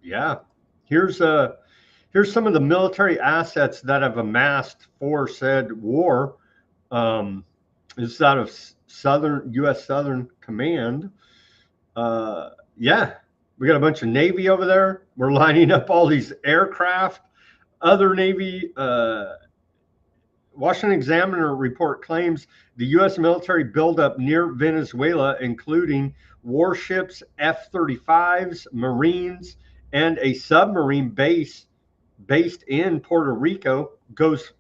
Yeah. Here's some of the military assets that have amassed for said war. This is out of U.S. Southern Command. Yeah, we got a bunch of Navy over there. We're lining up all these aircraft. Other Navy. Washington Examiner report claims the U.S. military buildup near Venezuela, including warships, F-35s, Marines, and a submarine base based in Puerto Rico, goes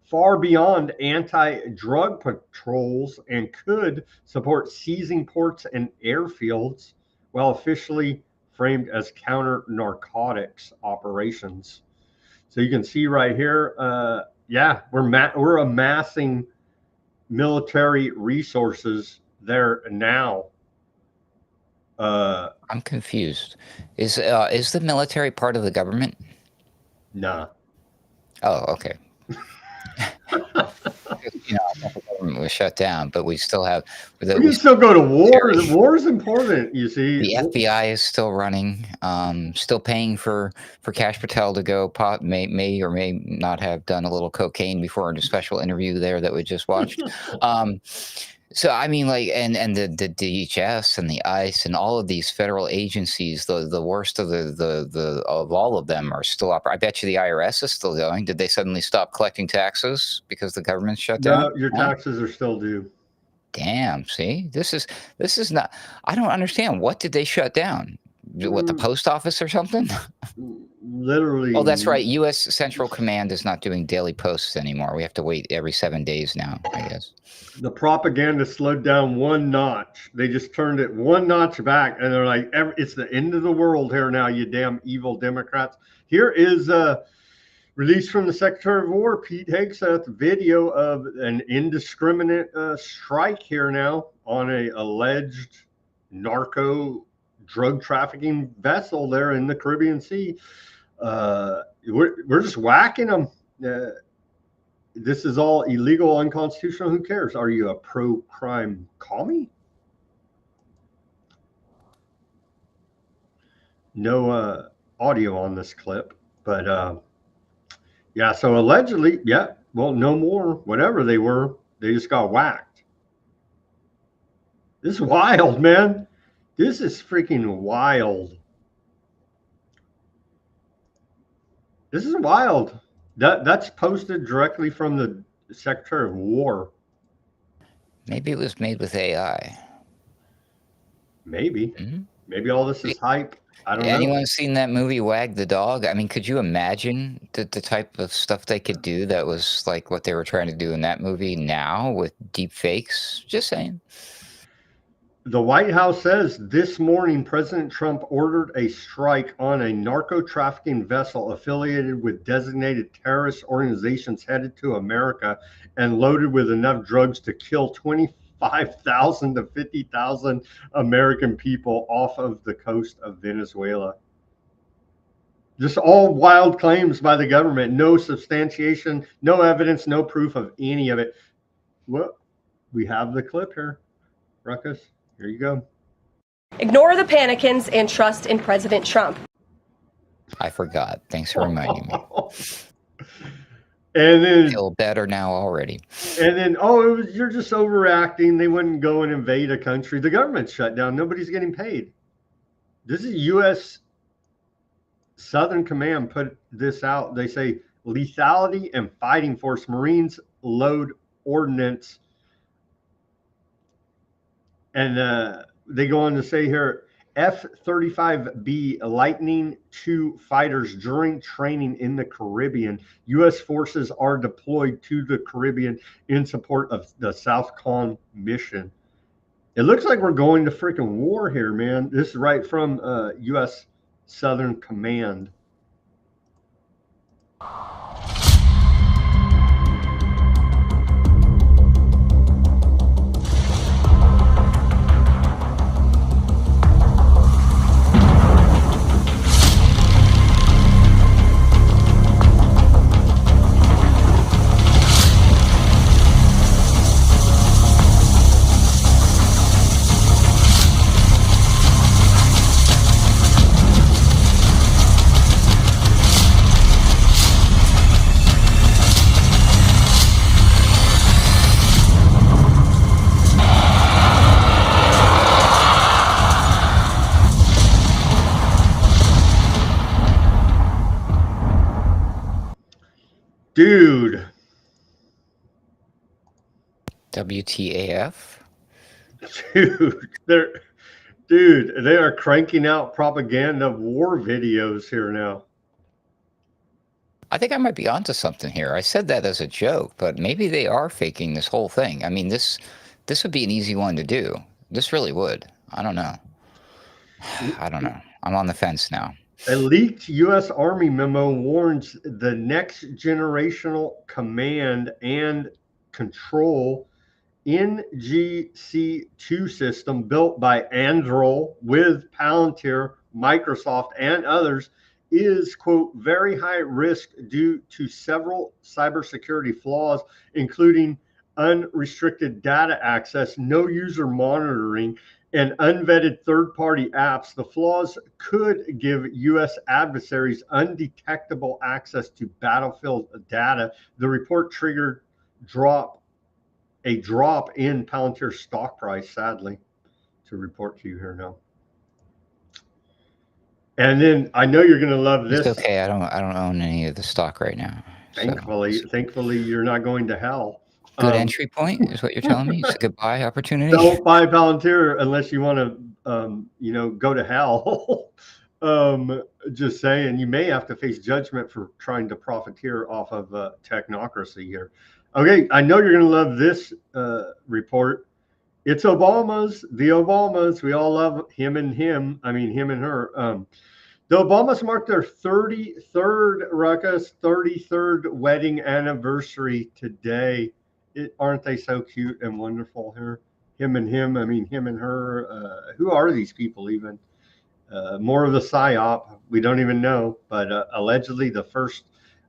far beyond anti-drug patrols and could support seizing ports and airfields while officially framed as counter-narcotics operations. So you can see right here, yeah, we're amassing military resources there now. I'm confused. Is the military part of the government? Nah. Oh, okay. You know, the government was shut down, but we still have. We can still go to war. The war is important, you see. The FBI is still running, still paying for Cash Patel to go. May or may not have done a little cocaine before a special interview there that we just watched. So I mean, like, and the DHS and the ICE and all of these federal agencies, the worst of of all of them are still up. I bet you the IRS is still going. Did they suddenly stop collecting taxes because the government's shut down? No, your taxes are still due. Damn. See, this is not. I don't understand. What did they shut down? What, the post office or something? Literally. Oh, that's right. U.S. Central Command is not doing daily posts anymore. We have to wait every 7 days now, I guess. The propaganda slowed down one notch. They just turned it one notch back, and they're like, it's the end of the world here now, you damn evil Democrats. Here is a release from the Secretary of War, Pete Hegseth, video of an indiscriminate strike here now on a alleged narco drug trafficking vessel there in the Caribbean Sea. We're just whacking them. This is all illegal, unconstitutional. Who cares? Are you a pro-crime commie? No audio on this clip, but yeah, so allegedly, yeah, well, no more, whatever they were, they just got whacked. This is wild, man. This is freaking wild. This is wild. That's posted directly from the Secretary of War. Maybe it was made with AI. Maybe. Maybe all this is hype. I don't know. Anyone seen that movie Wag the Dog? I mean, could you imagine the type of stuff they could do that was like what they were trying to do in that movie now with deep fakes? Just saying. The White House says this morning President Trump ordered a strike on a narco-trafficking vessel affiliated with designated terrorist organizations headed to America and loaded with enough drugs to kill 25,000 to 50,000 American people off of the coast of Venezuela. Just all wild claims by the government, no substantiation, no evidence, no proof of any of it. Well, we have the clip here, Ruckus. Here you go. Ignore the panicans and trust in President Trump. I forgot. Thanks for reminding me. And then feel better now already. And then, oh, you're just overacting. They wouldn't go and invade a country. The government's shut down. Nobody's getting paid. This is U.S. Southern Command put this out. They say lethality and fighting force Marines load ordnance. And they go on to say here, F-35B Lightning II fighters during training in the Caribbean. U.S. forces are deployed to the Caribbean in support of the Southcon mission. It looks like we're going to freaking war here, man. This is right from U.S. Southern Command. Dude. WTAF? Dude, they are cranking out propaganda war videos here now. I think I might be onto something here. I said that as a joke, but maybe they are faking this whole thing. I mean, this would be an easy one to do. This really would. I don't know. I don't know. I'm on the fence now. A leaked U.S. Army memo warns the next generational command and control NGC2 system built by Anduril with Palantir, Microsoft, and others is, quote, very high risk due to several cybersecurity flaws, including unrestricted data access, no user monitoring, and unvetted third-party apps. The flaws could give U.S. adversaries undetectable access to battlefield data. The report triggered a drop in Palantir's stock price, sadly, to report to you here now. And then I know you're going to love this. It's okay. I don't own any of the stock right now. Thankfully, you're not going to hell. Good entry point is what you're telling me. It's a good buy opportunity. Don't buy Palantir unless you want to, go to hell. Just saying, you may have to face judgment for trying to profiteer off of technocracy here. Okay, I know you're going to love this report. It's the Obamas. We all love him and him. I mean, him and her. The Obamas marked their 33rd, Ruckus, 33rd wedding anniversary today. Aren't they so cute and wonderful here? Him and him, I mean, him and her. Who are these people even? More of the PSYOP. We don't even know. But allegedly the first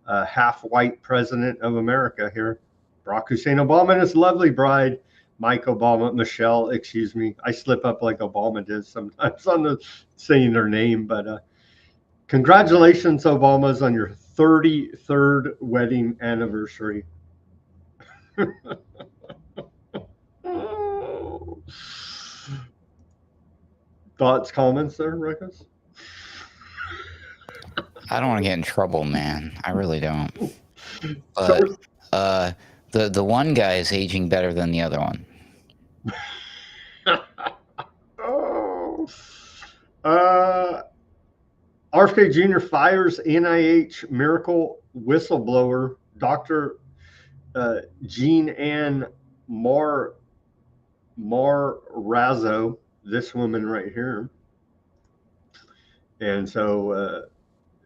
half-white president of America here. Barack Hussein Obama and his lovely bride, Michelle, excuse me. I slip up like Obama did sometimes on saying their name. But congratulations, Obamas, on your 33rd wedding anniversary. Thoughts, comments there, Ruckus? I don't want to get in trouble, man. I really don't. But the one guy is aging better than the other one. RFK Jr. fires NIH miracle whistleblower, Dr. Jean Ann Marrazzo, this woman right here. And so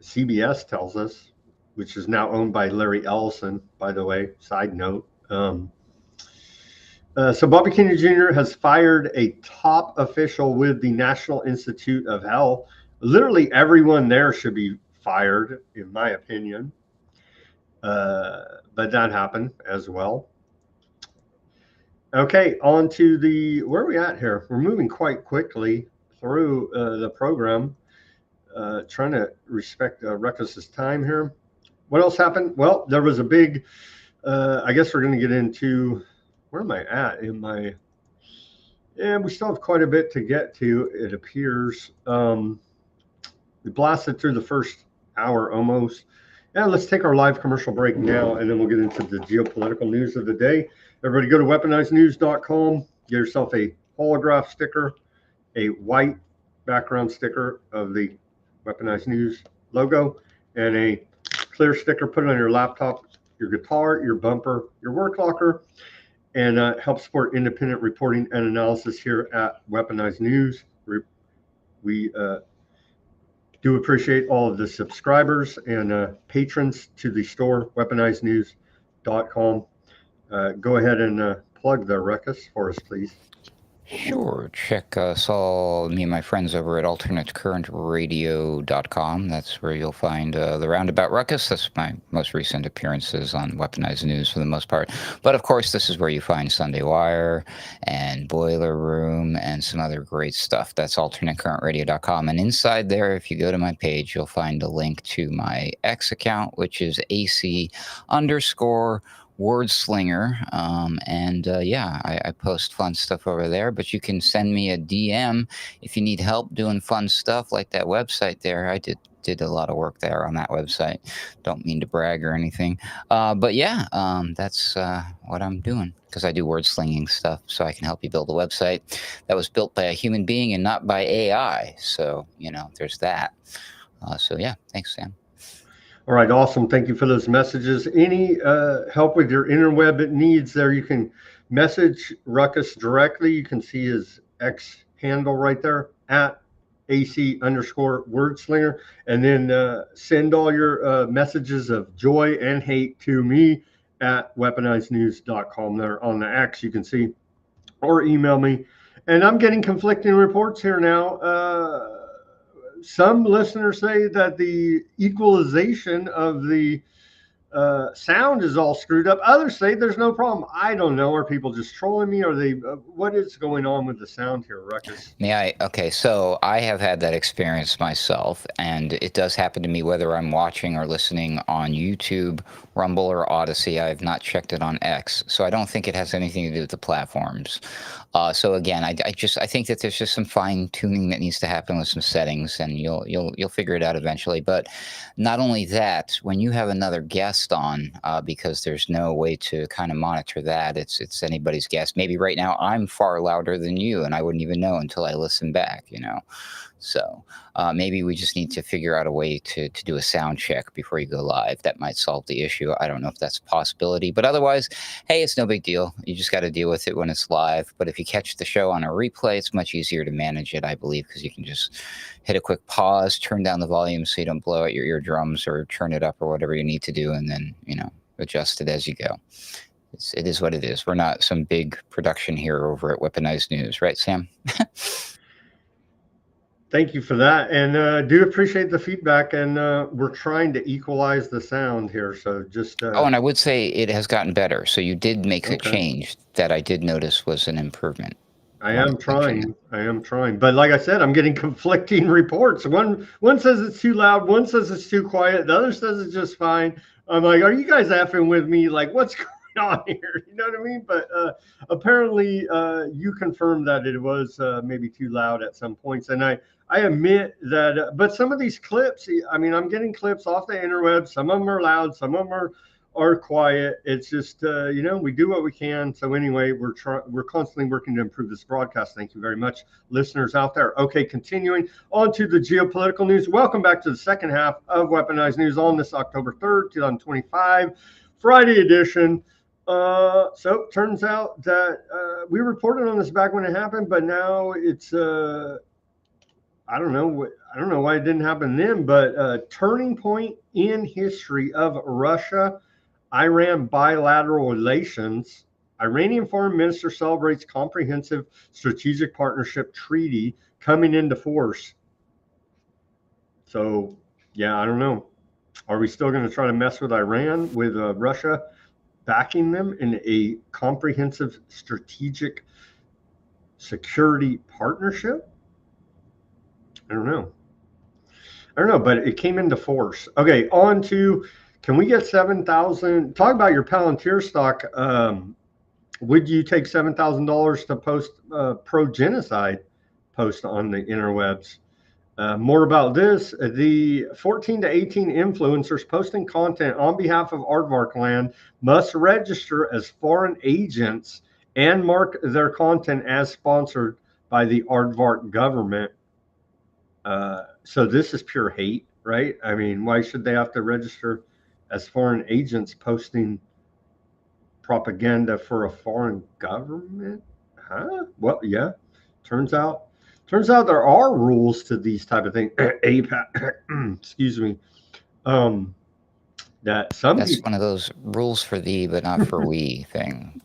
CBS tells us, which is now owned by Larry Ellison, by the way, side note. So Bobby Kennedy Jr. has fired a top official with the National Institute of Health. Literally everyone there should be fired, in my opinion. But that happened as well. Okay, on to where are we at here? We're moving quite quickly through the program, trying to respect Ruckus's time here. what else happened? Well, there was a big, I guess we're going to get into, where am I at in my, yeah, we still have quite a bit to get to, it appears. We blasted through the first hour almost. Yeah, let's take our live commercial break now, and then we'll get into the geopolitical news of the day. Everybody go to weaponizednews.com, get yourself a holograph sticker, a white background sticker of the Weaponized News logo, and a clear sticker. Put it on your laptop, your guitar, your bumper, your work locker, and help support independent reporting and analysis here at Weaponized News. We do appreciate all of the subscribers and patrons to the store, weaponizednews.com. Go ahead and plug the ruckus for us, please. Sure. Check us all, me and my friends over at alternatecurrentradio.com. That's where you'll find the Roundabout Ruckus. That's my most recent appearances on Weaponized News for the most part. But of course, this is where you find Sunday Wire and Boiler Room and some other great stuff. That's alternatecurrentradio.com. And inside there, if you go to my page, you'll find a link to my X account, which is AC_WordSlinger. Yeah, I post fun stuff over there, but you can send me a DM if you need help doing fun stuff like that website there. I did a lot of work there on that website. Don't mean to brag or anything. But yeah, that's what I'm doing, because I do word slinging stuff, so I can help you build a website that was built by a human being and not by AI. So, you know, there's that. So yeah, thanks, Sam. All right, awesome. Thank you for those messages. Any help with your interweb needs there, you can message Ruckus directly. You can see his X handle right there, at AC_WordSlinger. And then send all your messages of joy and hate to me at weaponizednews.com. There on the X, you can see, or email me. And I'm getting conflicting reports here now. Some listeners say that the equalization of the sound is all screwed up. Others say there's no problem. I don't know. Are people just trolling me? Are they? What is going on with the sound here, Ruckus? Okay, so I have had that experience myself, and it does happen to me whether I'm watching or listening on YouTube, Rumble, or Odysee. I have not checked it on X, so I don't think it has anything to do with the platforms. So again, I think that there's just some fine tuning that needs to happen with some settings, and you'll figure it out eventually. But not only that, when you have another guest on, because there's no way to kind of monitor that, it's anybody's guess. Maybe right now I'm far louder than you, and I wouldn't even know until I listen back, you know. So maybe we just need to figure out a way to do a sound check before you go live. That might solve the issue. I don't know if that's a possibility, but otherwise, hey, it's no big deal. You just got to deal with it when it's live. But if you catch the show on a replay, it's much easier to manage it, I believe, because you can just hit a quick pause, turn down the volume so you don't blow out your eardrums, or turn it up, or whatever you need to do, and then, you know, adjust it as you go. It is what it is. We're not some big production here over at Weaponized News, right, Sam? Thank you for that, and do appreciate the feedback. And we're trying to equalize the sound here, so just. Oh, and I would say it has gotten better. So you did make a change that I did notice was an improvement. I am trying. But like I said, I'm getting conflicting reports. One says it's too loud. One says it's too quiet. The other says it's just fine. I'm like, are you guys effing with me? Like, what's going on here? You know what I mean? But apparently you confirmed that it was maybe too loud at some points. And I admit that, but some of these clips, I mean, I'm getting clips off the interweb. Some of them are loud. Some of them are quiet. It's just, you know, we do what we can. So anyway, we're constantly working to improve this broadcast. Thank you very much, listeners out there. Okay, continuing on to the geopolitical news. Welcome back to the second half of Weaponized News on this October 3rd, 2025, Friday edition. So it turns out that we reported on this back when it happened, but now it's I don't know why it didn't happen then, but turning point in history of Russia-Iran bilateral relations. Iranian foreign minister celebrates comprehensive strategic partnership treaty coming into force. So, yeah, I don't know. Are we still going to try to mess with Iran with Russia backing them in a comprehensive strategic security partnership? I don't know, but it came into force. Okay, on to Can we get 7,000? Talk about your Palantir stock. Would you take $7,000 to post pro-genocide post on the interwebs? More about this. The 14 to 18 influencers posting content on behalf of Aardvark land must register as foreign agents and mark their content as sponsored by the Aardvark government. So this is pure hate, right? I mean, why should they have to register as foreign agents posting propaganda for a foreign government? Huh? Well, yeah. Turns out there are rules to these type of things. Excuse me. That's one of those rules for thee, but not for we thing.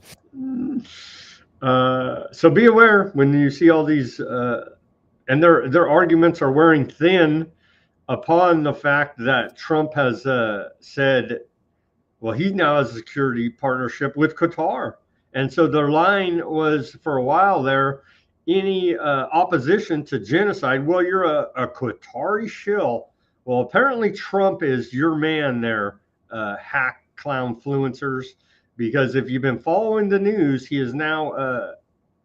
So be aware when you see all these, and their arguments are wearing thin upon the fact that Trump has said, well, he now has a security partnership with Qatar. And so their line was for a while there, any opposition to genocide, well, you're a Qatari shill. Well, apparently Trump is your man there, hack clown fluencers, because if you've been following the news, he is now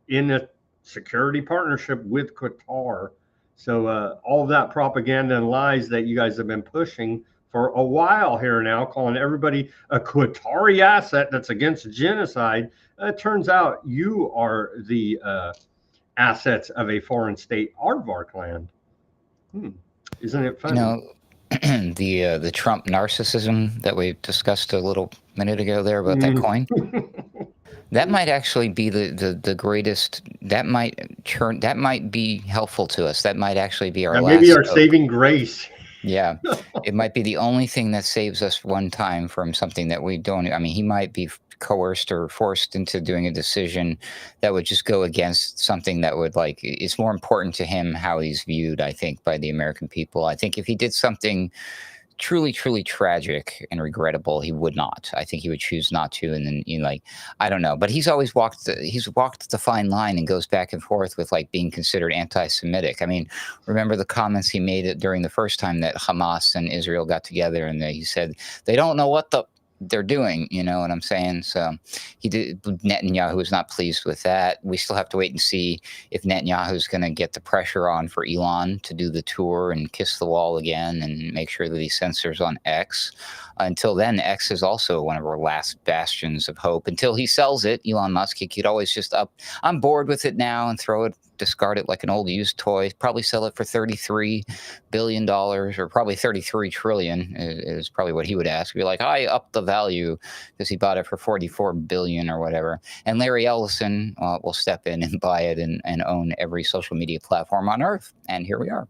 in a security partnership with Qatar. So all of that propaganda and lies that you guys have been pushing for a while here now, calling everybody a Qatari asset that's against genocide, turns out you are the assets of a foreign state, Aardvark land. Isn't it funny? The Trump narcissism that we discussed a little minute ago there about that coin. That might actually be the greatest. That might be helpful to us. That might actually be our maybe our saving grace. Yeah, it might be the only thing that saves us one time from something that we don't. I mean, he might be coerced or forced into doing a decision that would just go against something that would, like, it's more important to him how he's viewed, I think, by the American people. I think if he did something truly, truly tragic and regrettable, he would not. I think he would choose not to. And then, I don't know. But he's always walked the fine line and goes back and forth with, like, being considered anti-Semitic. I mean, remember the comments he made during the first time that Hamas and Israel got together, and he said, they don't know what they're doing, you know what I'm saying? So Netanyahu was not pleased with that. We still have to wait and see if Netanyahu's going to get the pressure on for Elon to do the tour and kiss the wall again and make sure that he censors on X. Until then, X is also one of our last bastions of hope. Until he sells it, Elon Musk, he could always just I'm bored with it now, and discard it like an old used toy, probably sell it for $33 billion, or probably 33 trillion is probably what he would ask. Be like, I upped the value because he bought it for 44 billion or whatever. And Larry Ellison will step in and buy it and own every social media platform on earth. And here we are.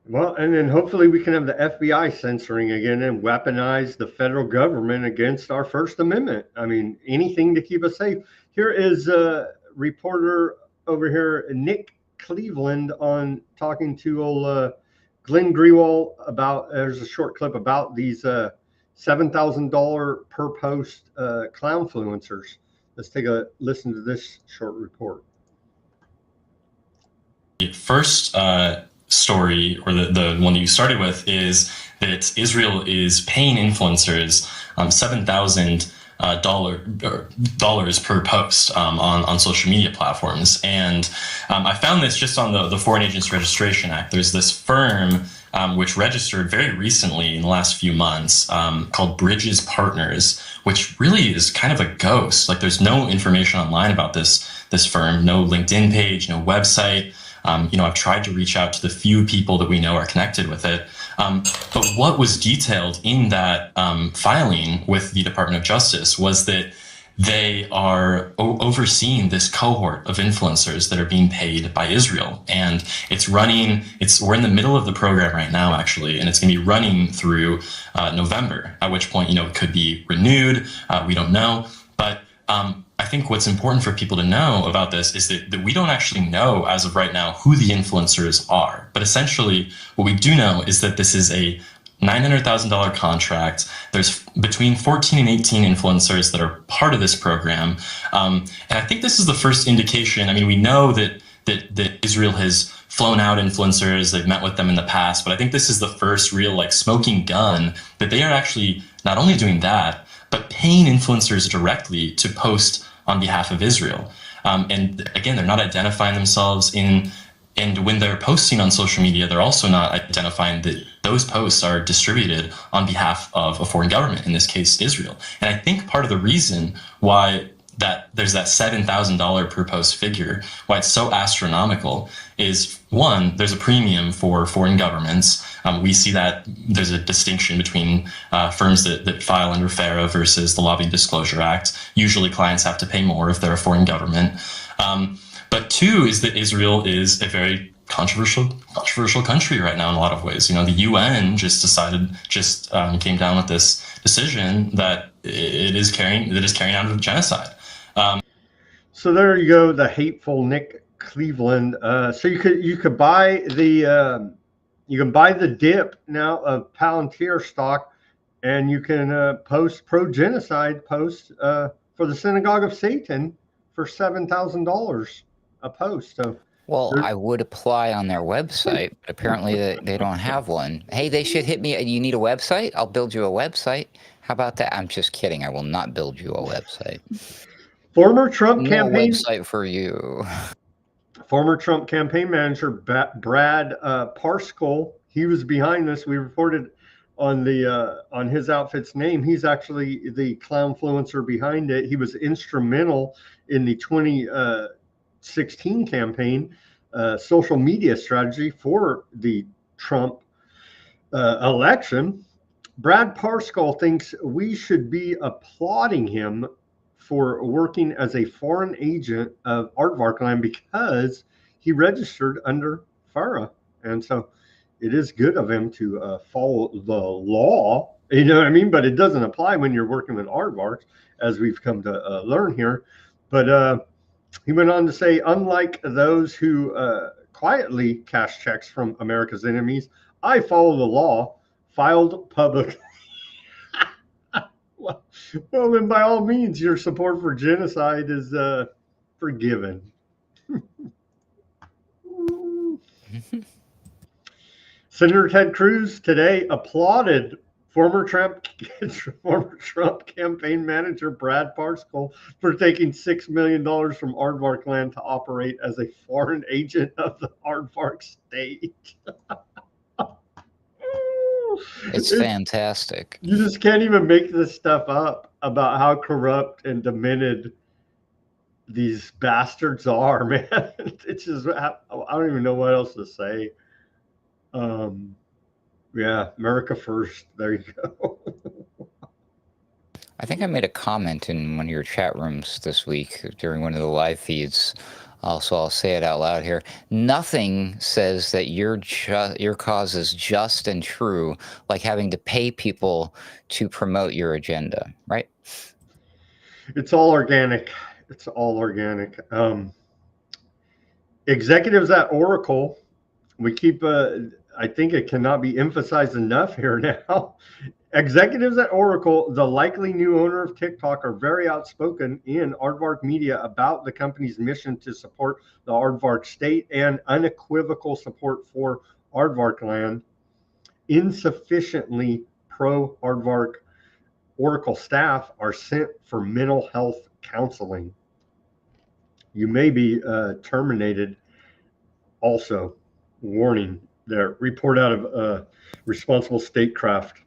Well, and then hopefully we can have the FBI censoring again and weaponize the federal government against our First Amendment. I mean, anything to keep us safe. Here is a reporter over here, Nick Cleveland, on talking to old Glenn Greenwald about, there's a short clip about these $7,000 per post clown influencers. Let's take a listen to this short report. The first story, or the one that you started with, is that Israel is paying influencers $7,000 dollars per post on social media platforms. And I found this just on the Foreign Agents Registration Act. There's this firm which registered very recently in the last few months called Bridges Partners, which really is kind of a ghost. Like, there's no information online about this firm, no LinkedIn page, no website. I've tried to reach out to the few people that we know are connected with it. But what was detailed in that filing with the Department of Justice was that they are overseeing this cohort of influencers that are being paid by Israel. And we're in the middle of the program right now, actually, and it's going to be running through November, at which point, it could be renewed. We don't know. But I think what's important for people to know about this is that we don't actually know as of right now who the influencers are. But essentially, what we do know is that this is a $900,000 contract. There's between 14 and 18 influencers that are part of this program. And I think this is the first indication. I mean, we know that Israel has flown out influencers. They've met with them in the past, but I think this is the first real like smoking gun that they are actually not only doing that, but paying influencers directly to post on behalf of Israel. And again, they're not identifying themselves and when they're posting on social media, they're also not identifying that those posts are distributed on behalf of a foreign government, in this case, Israel. And I think part of the reason why that there's that $7,000 per post figure, why it's so astronomical, is one, there's a premium for foreign governments. We see that there's a distinction between firms that file under FARA versus the Lobby Disclosure Act. Usually clients have to pay more if they're a foreign government. But two is that Israel is a very controversial country right now in a lot of ways. You know, the UN just came down with this decision that it is carrying out a genocide. So there you go, the hateful Nick Cleveland. So you could buy the dip now of Palantir stock, and you can post pro-genocide posts for the Synagogue of Satan for $7,000 a post. So well, I would apply on their website, but apparently they don't have one. Hey, they should hit me. You need a website? I'll build you a website. How about that? I'm just kidding. I will not build you a website. Former Trump campaign website for you. Former Trump campaign manager Brad Parscale, he was behind this. We reported on his outfit's name. He's actually the clownfluencer behind it. He was instrumental in the 2016 campaign social media strategy for the Trump election. Brad Parscale thinks we should be applauding him for working as a foreign agent of Aardvark land because he registered under FARA. And so it is good of him to follow the law, you know what I mean? But it doesn't apply when you're working with Aardvarks, as we've come to learn here. But he went on to say, unlike those who quietly cash checks from America's enemies, I follow the law, filed publicly. Well, then by all means, your support for genocide is forgiven. Senator Ted Cruz today applauded former Trump campaign manager Brad Parscale for taking $6 million from Aardvark land to operate as a foreign agent of the Aardvark state. It's fantastic. You just can't even make this stuff up about how corrupt and demented these bastards are, man. It's just, I don't even know what else to say. Yeah, America first. There you go. I think I made a comment in one of your chat rooms this week during one of the live feeds. Also, I'll say it out loud here. Nothing says that your cause is just and true like having to pay people to promote your agenda, right? It's all organic. It's all organic. Executives at Oracle, we keep, I think it cannot be emphasized enough here now. Executives at Oracle, the likely new owner of TikTok, are very outspoken in Aardvark media about the company's mission to support the Aardvark state and unequivocal support for Aardvark land. Insufficiently pro-Aardvark Oracle staff are sent for mental health counseling. You may be terminated. Also, warning there, report out of responsible statecraft.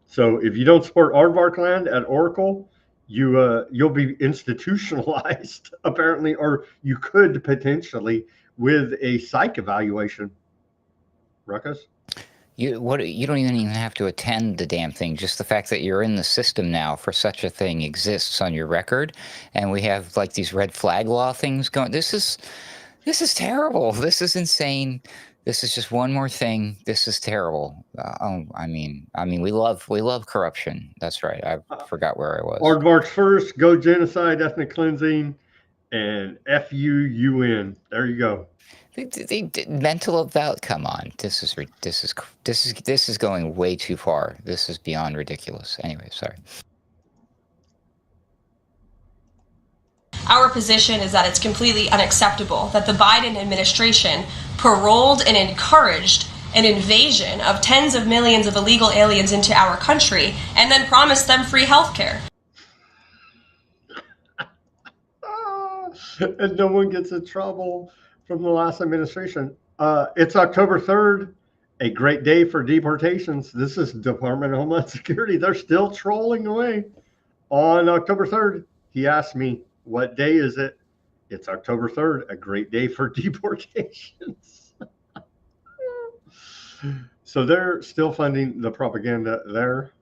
So if you don't support Aardvark land at Oracle, you'll be institutionalized apparently, or you could potentially with a psych evaluation. Ruckus? You don't even have to attend the damn thing. Just the fact that you're in the system now for such a thing exists on your record, and we have like these red flag law things going. This is terrible. This is insane. This is just one more thing. This is terrible. I mean, we love corruption. That's right. I forgot where I was. Aardvark's first, go genocide, ethnic cleansing, and FUUN. There you go. They mental about. Come on, this is going way too far. This is beyond ridiculous. Anyway, sorry. Our position is that it's completely unacceptable that the Biden administration paroled and encouraged an invasion of tens of millions of illegal aliens into our country and then promised them free health care. And no one gets in trouble from the last administration. It's October 3rd, a great day for deportations. This is Department of Homeland Security. They're still trolling away. On October 3rd, he asked me, what day is it? It's October 3rd, a great day for deportations. So they're still funding the propaganda there.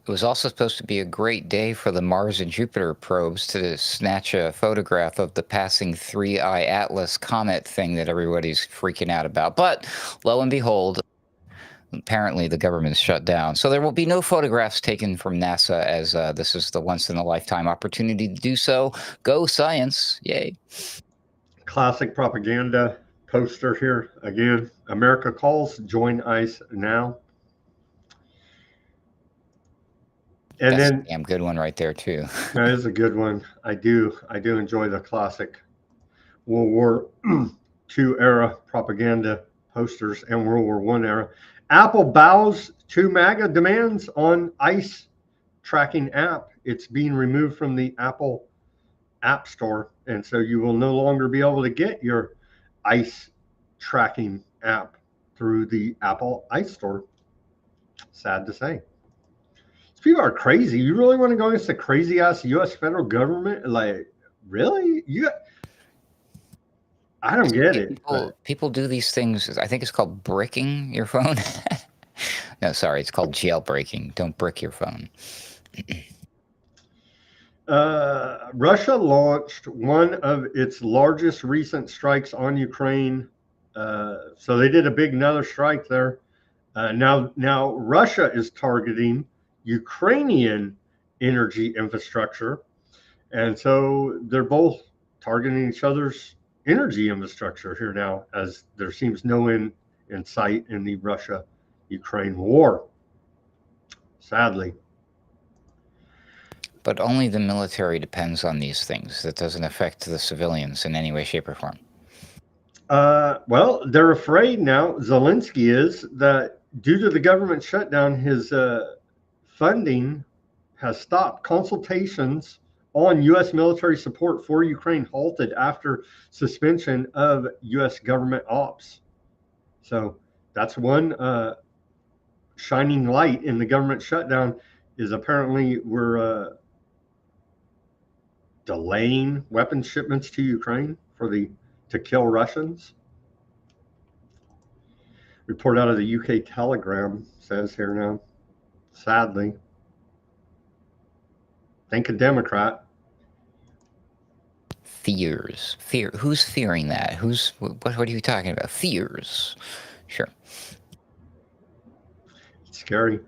It was also supposed to be a great day for the Mars and Jupiter probes to snatch a photograph of the passing 3I Atlas comet thing that everybody's freaking out about. But lo and behold, apparently the government's shut down. So there will be no photographs taken from NASA, as this is the once-in-a-lifetime opportunity to do so. Go science. Yay. Classic propaganda poster here. Again, America calls, join ICE now. And That's then a damn good one right there, too. that is a good one. I do enjoy the classic World War II era propaganda posters and World War I era. Apple bows to MAGA demands on ICE tracking app. It's being removed from the Apple App Store, and so you will no longer be able to get your ICE tracking app through the Apple ice Store. Sad to say. These people are crazy. You really want to go against the crazy ass U.S. federal government? Like, really? I don't get it. People do these things. I think it's called bricking your phone. No, sorry. It's called jailbreaking. Don't brick your phone. Russia launched one of its largest recent strikes on Ukraine. So they did a big another strike there. Now Russia is targeting Ukrainian energy infrastructure. And so they're both targeting each other's energy infrastructure here now, as there seems no end in sight in the Russia-Ukraine war, sadly. But only the military depends on these things. That doesn't affect the civilians in any way, shape, or form. Well, they're afraid now, Zelensky is, that due to the government shutdown, his funding has stopped. Consultations on U.S. military support for Ukraine halted after suspension of U.S. government ops. So that's one shining light in the government shutdown, is apparently we're delaying weapons shipments to Ukraine to kill Russians. Report out of the UK Telegram says here now, sadly. Think a Democrat. Fears. Fear. Who's fearing that? What are you talking about? Fears. Sure. It's scary.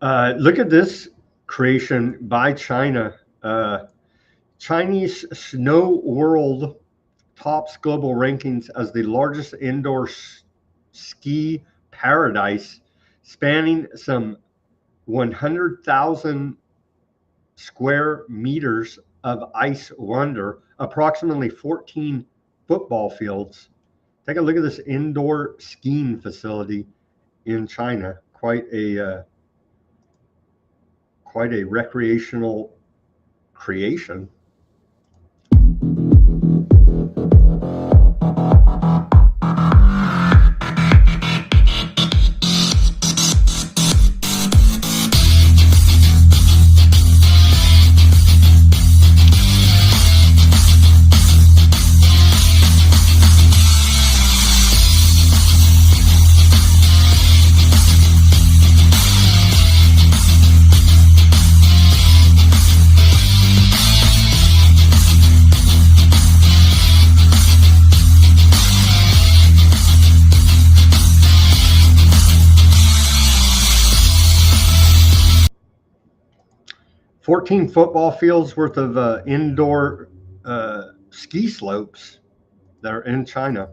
Look at this creation by China. Chinese Snow World tops global rankings as the largest indoor ski paradise, spanning some 100,000 square meters of ice wonder, approximately 14 football fields. Take a look at this indoor skiing facility in China. Quite a recreational creation. $14 football fields worth of indoor ski slopes that are in China.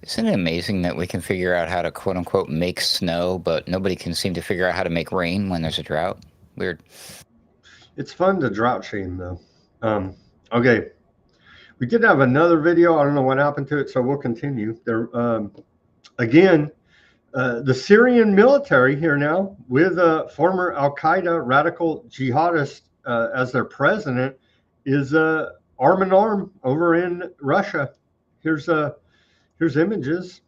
Isn't it amazing that we can figure out how to quote unquote make snow, but nobody can seem to figure out how to make rain when there's a drought? Weird. It's fun to drought shame, though. Okay. We did have another video. I don't know what happened to it, so we'll continue. There, again, the Syrian military here now with former Al-Qaeda radical jihadist as their president is arm in arm over in Russia. Here's images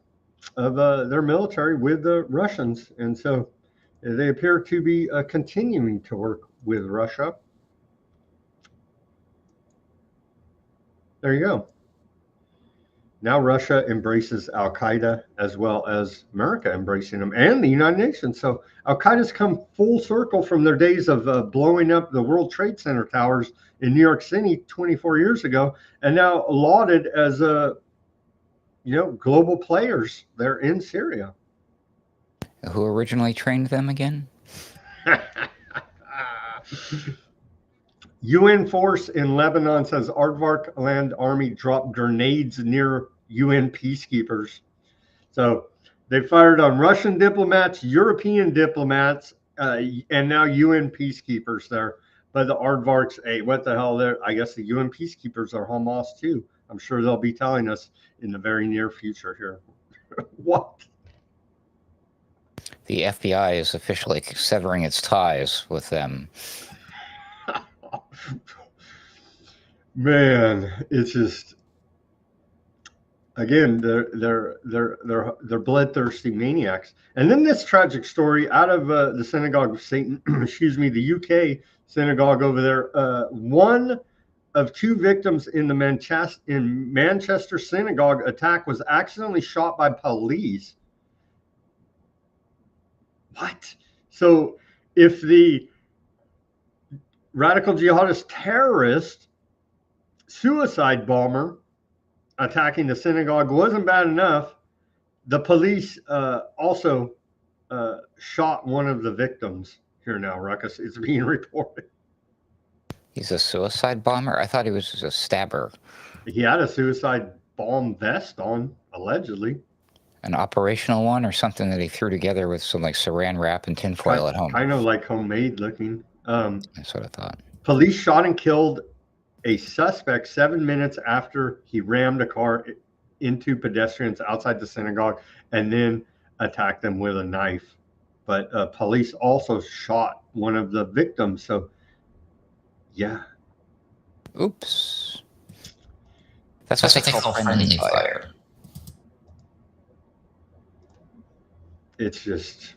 of their military with the Russians, and so they appear to be continuing to work with Russia. There you go. Now Russia embraces Al-Qaeda as well as America embracing them and the United Nations. So Al-Qaeda's come full circle from their days of blowing up the World Trade Center towers in New York City 24 years ago, and now lauded as global players there in Syria. Who originally trained them again? UN force in Lebanon says Aardvark land army dropped grenades near UN peacekeepers. So they fired on Russian diplomats, European diplomats, and now UN peacekeepers there. But the Aardvarks, hey, what the hell? I guess the UN peacekeepers are Hamas too. I'm sure they'll be telling us in the very near future here. What? The FBI is officially severing its ties with them. Man, it's just, again, they're bloodthirsty maniacs. And then this tragic story out of the Synagogue of Satan, excuse me, the UK synagogue over there. One of two victims in the Manchester synagogue attack was accidentally shot by police. What? So if the radical jihadist terrorist suicide bomber attacking the synagogue wasn't bad enough, the police also shot one of the victims here now, Ruckus. It's being reported. He's a suicide bomber? I thought he was a stabber. He had a suicide bomb vest on, allegedly. An operational one or something that he threw together with some like saran wrap and tinfoil at home? Kind of like homemade looking. That's what I thought. Police shot and killed a suspect 7 minutes after he rammed a car into pedestrians outside the synagogue and then attacked them with a knife. But police also shot one of the victims. So, yeah. Oops. That's what they call friendly fire. It's just...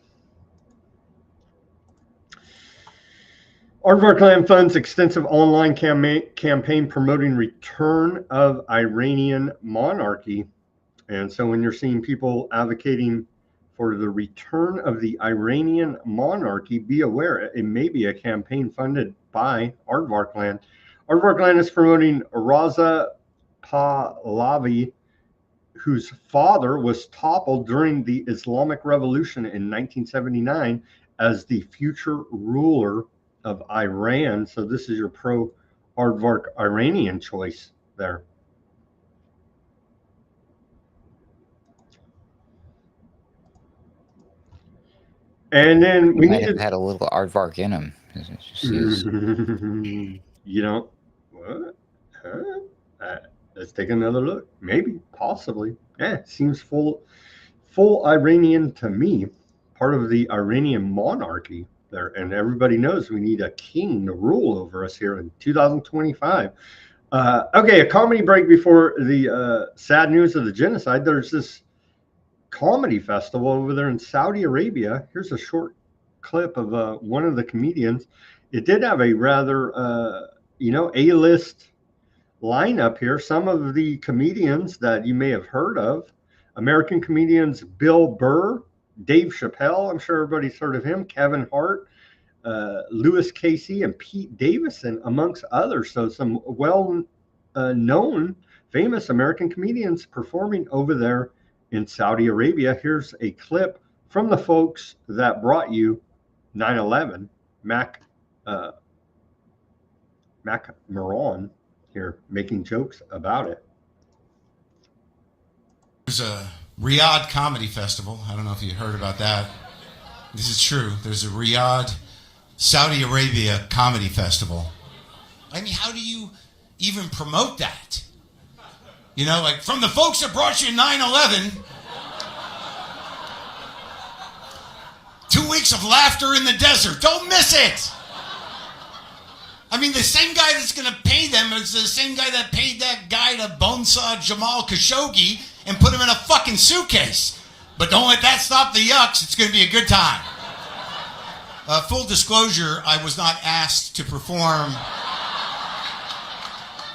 Aardvark Land funds extensive online campaign promoting return of Iranian monarchy. And so when you're seeing people advocating for the return of the Iranian monarchy, be aware it may be a campaign funded by Aardvark Land. Aardvark Land is promoting Raza Pahlavi, whose father was toppled during the Islamic Revolution in 1979 as the future ruler of Iran. So this is your pro-Aardvark Iranian choice there. And then we might have had a little Aardvark in him. You don't? What? Huh? Let's take another look. Maybe, possibly. Yeah, it seems full Iranian to me. Part of the Iranian monarchy there, and everybody knows we need a king to rule over us here in 2025. Okay, a comedy break before the sad news of the genocide. There's this comedy festival over there in Saudi Arabia. Here's a short clip of one of the comedians. It did have a rather, A-list lineup here. Some of the comedians that you may have heard of: American comedians Bill Burr, Dave Chappelle, I'm sure everybody's heard of him, Kevin Hart, Louis Casey, and Pete Davidson, amongst others. So some well-known, famous American comedians performing over there in Saudi Arabia. Here's a clip from the folks that brought you 9/11, Mac Maron here making jokes about it. There's a Riyadh Comedy Festival. I don't know if you heard about that. This is true. There's a Riyadh, Saudi Arabia Comedy Festival. I mean, how do you even promote that. You know, like from the folks that brought you 9/11, 2 weeks of laughter in the desert. Don't miss it. I mean, the same guy that's going to pay them is the same guy that paid that guy to bonesaw Jamal Khashoggi and put him in a fucking suitcase. But don't let that stop the yucks. It's going to be a good time. Full disclosure, I was not asked to perform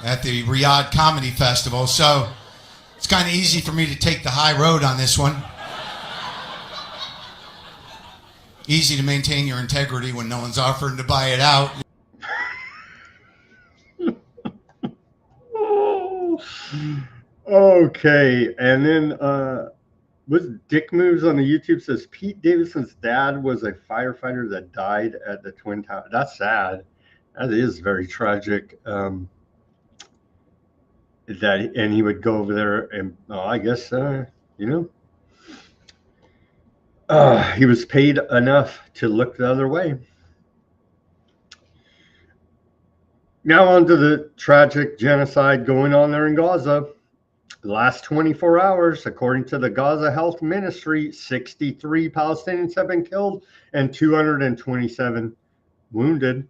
at the Riyadh Comedy Festival, so it's kind of easy for me to take the high road on this one. Easy to maintain your integrity when no one's offering to buy it out. Okay, and then was Dick Moves on the YouTube says Pete Davidson's dad was a firefighter that died at the Twin Towers. That's sad. That is very tragic. And he would go over there and I guess you know, he was paid enough to look the other way. Now on to the tragic genocide going on there in Gaza. The last 24 hours, according to the Gaza Health Ministry, 63 Palestinians have been killed and 227 wounded.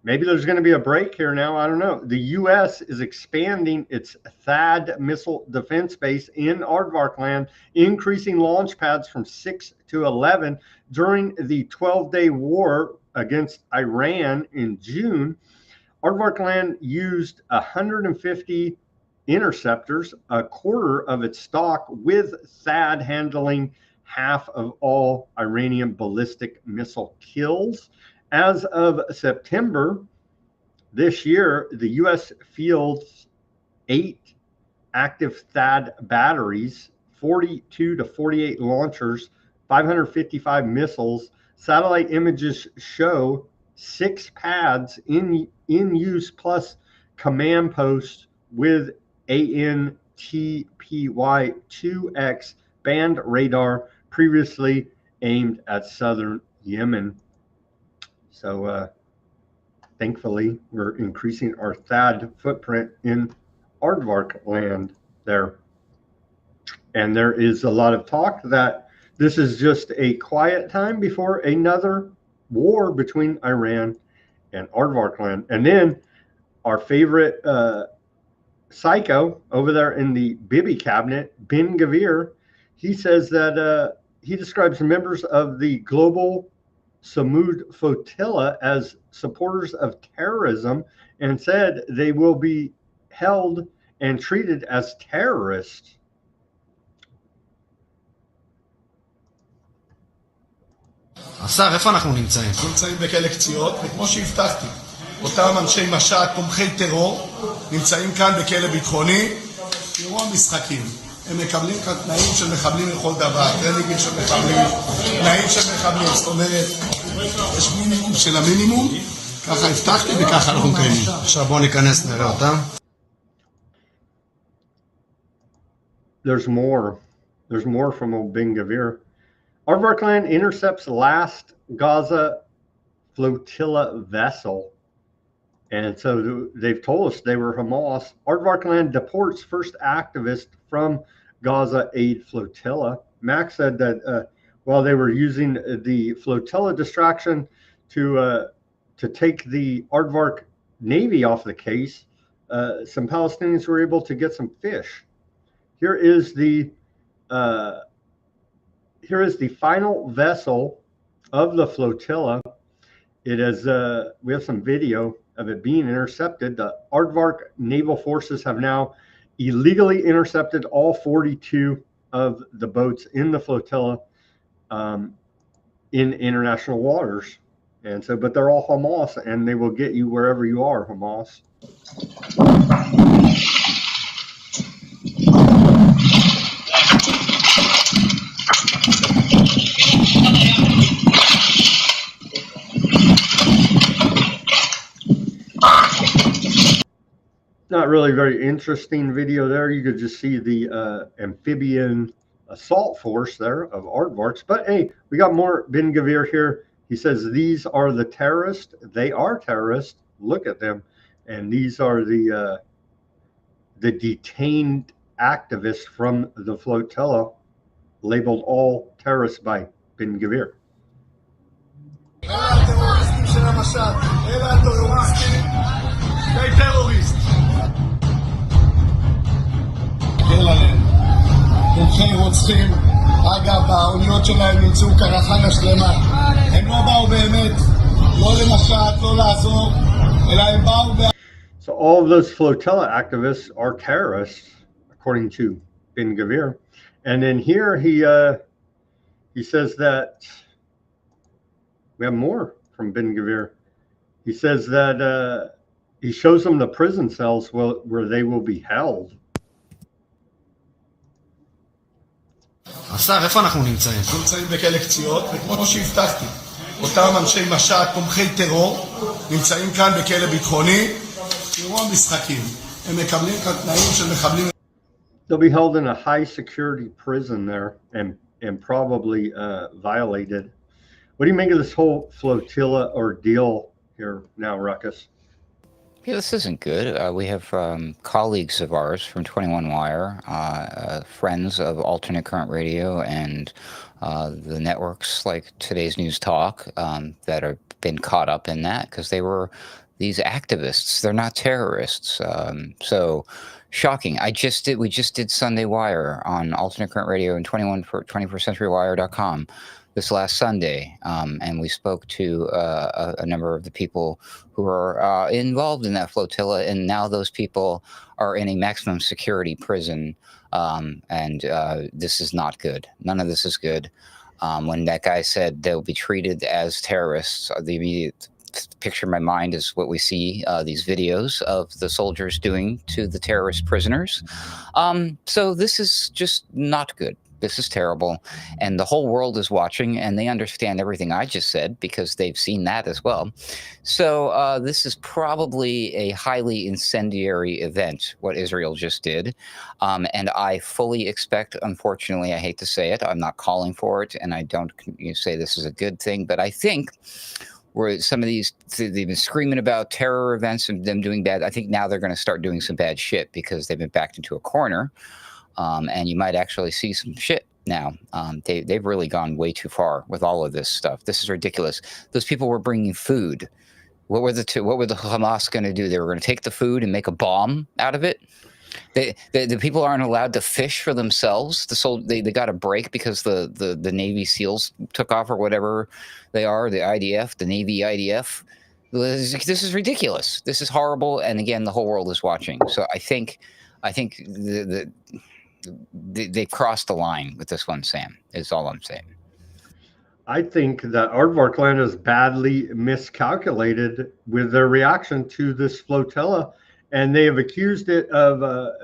Maybe there's going to be a break here now. I don't know. The U.S. is expanding its THAAD missile defense base in Aardvark land, increasing launch pads from 6 to 11 during the 12-day war against Iran in June. Aardvark land used 150 interceptors, a quarter of its stock, with THAAD handling half of all Iranian ballistic missile kills. As of September this year, the U.S. fields 8 active THAAD batteries, 42 to 48 launchers, 555 missiles. Satellite images show 6 pads in use, plus command posts with ANTPY-2X band radar previously aimed at southern Yemen. So thankfully, we're increasing our THAAD footprint in Aardvark land there. And there is a lot of talk that this is just a quiet time before another war between Iran and Aardvark land. And then our favorite psycho over there in the Bibi cabinet, Ben Gvir, he says that he describes members of the global Sumud Flotilla as supporters of terrorism and said they will be held and treated as terrorists. השר, איפה אנחנו נמצאים? אנחנו נמצאים בכלא קציעות, וכמו שהבטחתי, אותם אנשי משט, תומכי טרור, נמצאים כאן בכלא ביטחוני, תראו המשחקים. הם מקבלים כאן תנאים של מחבלים לכל דבר, טרנינגים של מחבלים, תנאים של מחבלים, זאת אומרת, יש מינימום של המינימום, ככה הבטחתי וככה אנחנו מקיימים. עכשיו בואו ניכנס נראה אותם. There's more from old Ben Gvir. Aardvark land intercepts last Gaza flotilla vessel. And so they've told us they were Hamas. Aardvark land deports first activist from Gaza aid flotilla. Max said that while they were using the flotilla distraction to take the Aardvark Navy off the case, some Palestinians were able to get some fish. Here is the final vessel of the flotilla. It is we have some video of it being intercepted. The Aardvark naval forces have now illegally intercepted all 42 of the boats in the flotilla in international waters. And so, but they're all Hamas, and they will get you wherever you are, Hamas. Not really very interesting video there. You could just see the amphibian assault force there of Aardvarks. But hey, we got more Ben Gvir here. He says these are the terrorists. They are terrorists. Look at them. And these are the detained activists from the flotilla, labeled all terrorists by Ben Gvir. אלה הטרוריסטים של המשט, אלה הטרוריסטים, שני טרוריסט. תסתכל עליהם, תומכי רוצחים. אגב, האוניות שלהם נמצאו קרחנה שלמה. הם לא באו באמת, לא למשט, לא לעזור, אלא הם באו... So all of those flotilla activists are terrorists, according to Ben Gvir. And then here he says that we have more from Ben Gvir. He says that he shows them the prison cells where they will be held. השר, איפה אנחנו נמצאים? אנחנו נמצאים בכלא קציעות, וכמו שהבטחתי, אותם אנשי משט, תומכי טרור, נמצאים כאן בכלא ביטחוני, תראו המשחקים. הם מקבלים כאן תנאים של מחבלים. They'll be held in a high security prison there and probably violated. What do you make of this whole flotilla ordeal here now, Ruckus? Yeah, this isn't good. We have colleagues of ours from 21 Wire, friends of Alternate Current Radio and the networks like Today's News Talk that have been caught up in that because they were these activists. They're not terrorists. So shocking. We just did Sunday Wire on Alternate Current Radio and 21stcenturywire.com this last Sunday, and we spoke to a number of the people who are involved in that flotilla, and now those people are in a maximum security prison, and this is not good. None of this is good. When that guy said they'll be treated as terrorists, the immediate picture in my mind is what we see, these videos of the soldiers doing to the terrorist prisoners. So this is just not good. This is terrible. And the whole world is watching, and they understand everything I just said because they've seen that as well. So this is probably a highly incendiary event, what Israel just did. And I fully expect, unfortunately, I hate to say it, I'm not calling for it, and I don't say this is a good thing, but I think where some of these, they've been screaming about terror events and them doing bad. I think now they're going to start doing some bad shit because they've been backed into a corner. And you might actually see some shit now. They've really gone way too far with all of this stuff. This is ridiculous. Those people were bringing food. What were the Hamas going to do? They were going to take the food and make a bomb out of it. The people aren't allowed to fish for themselves. They got a break because the Navy SEALs took off or whatever they are, the IDF, the Navy IDF. This is ridiculous. This is horrible. And again, the whole world is watching. So I think they crossed the line with this one, Sam, is all I'm saying. I think that Aardvark Land is badly miscalculated with their reaction to this flotilla. And they have accused it of,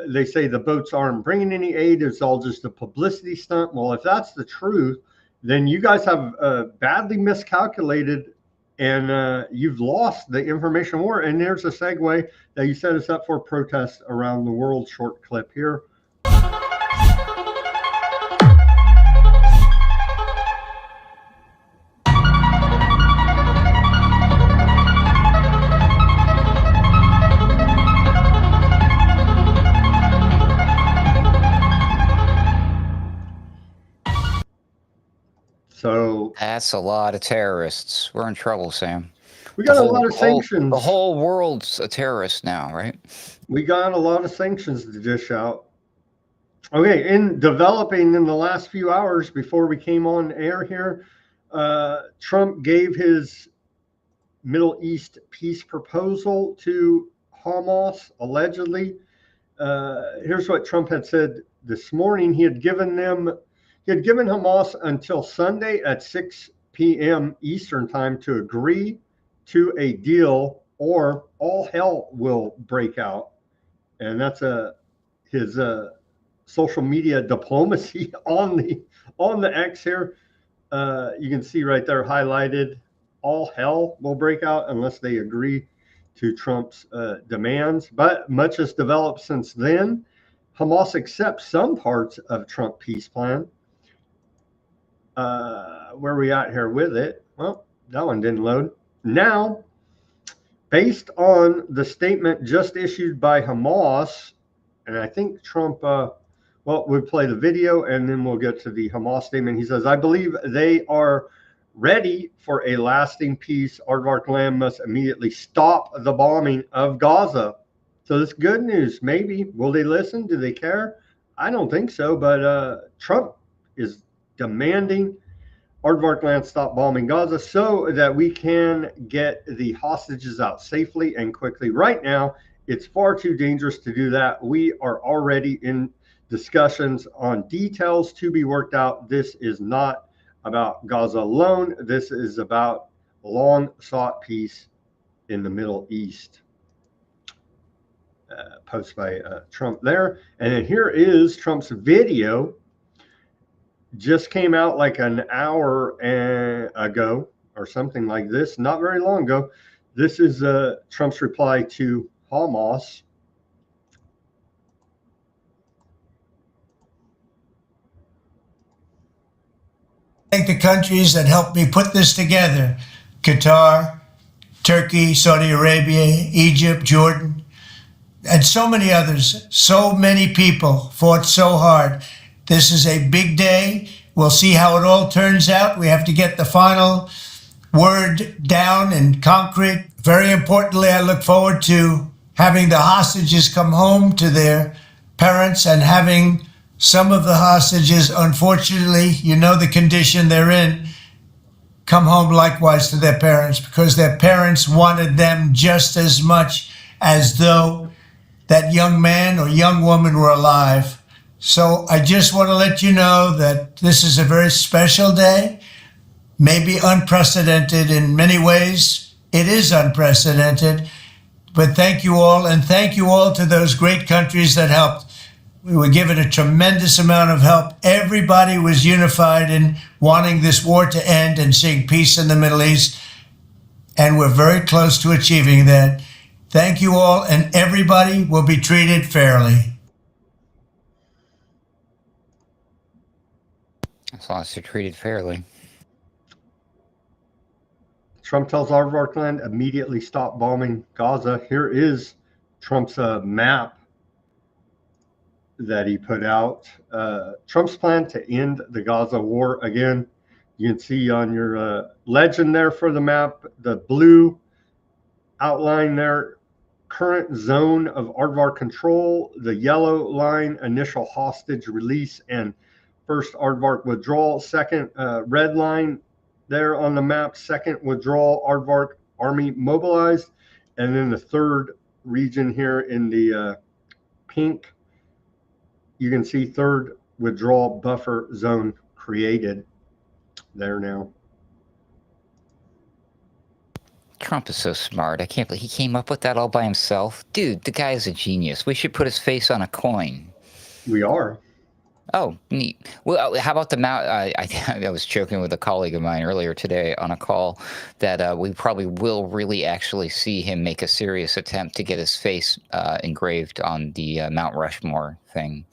they say the boats aren't bringing any aid. It's all just a publicity stunt. Well, if that's the truth, then you guys have badly miscalculated and you've lost the information war. And there's a segue that you set us up for protests around the world. Short clip here. So that's a lot of terrorists. We're in trouble, Sam. We got a lot of sanctions. The whole world's a terrorist now, right? We got a lot of sanctions to dish out. Okay, in developing in the last few hours before we came on air here, Trump gave his Middle East peace proposal to Hamas, allegedly. Here's what Trump had said this morning. He had given Hamas until Sunday at 6 p.m. Eastern time to agree to a deal or all hell will break out. And that's his social media diplomacy on the X here. You can see right there highlighted, all hell will break out unless they agree to Trump's demands. But much has developed since then. Hamas accepts some parts of Trump peace plan. Where are we at here with it? Well, that one didn't load. Now, based on the statement just issued by Hamas, and I think Trump, well, we'll play the video and then we'll get to the Hamas statement. He says, I believe they are ready for a lasting peace. Aardvark land must immediately stop the bombing of Gaza. So this good news. Maybe. Will they listen? Do they care? I don't think so. But Trump is demanding Aardvark land stop bombing Gaza so that we can get the hostages out safely and quickly. Right now, it's far too dangerous to do that. We are already in discussions on details to be worked out. This is not about Gaza alone. This is about long sought peace in the Middle East. Post by Trump there. And then here is Trump's video. Just came out like an hour ago or something like this, not very long ago. This is Trump's reply to Hamas. Thank the countries that helped me put this together: Qatar, Turkey, Saudi Arabia, Egypt, Jordan, and so many others. So many people fought so hard. This is a big day. We'll see how it all turns out. We have to get the final word down and concrete. Very importantly, I look forward to having the hostages come home to their parents and having some of the hostages, unfortunately, you know the condition they're in, come home likewise to their parents, because their parents wanted them just as much as though that young man or young woman were alive. So I just want to let you know that this is a very special day, maybe unprecedented in many ways. It is unprecedented, but thank you all, and thank you all to those great countries that helped. We were given a tremendous amount of help. Everybody was unified in wanting this war to end and seeing peace in the Middle East, and we're very close to achieving that. Thank you all, and everybody will be treated fairly. As long as they're treated fairly. Trump tells Aardvark land immediately stop bombing Gaza. Here is Trump's map that he put out. Trump's plan to end the Gaza war. Again, you can see on your legend there for the map, the blue outline there, current zone of Aardvark control, the yellow line, initial hostage release and first Aardvark withdrawal, second red line there on the map, second withdrawal, Aardvark army mobilized, and then the third region here in the pink, you can see third withdrawal buffer zone created there now. Trump is so smart. I can't believe he came up with that all by himself. Dude, the guy is a genius. We should put his face on a coin. We are. Oh, neat. Well, how about the mount? I was joking with a colleague of mine earlier today on a call that we probably will really actually see him make a serious attempt to get his face engraved on the Mount Rushmore thing.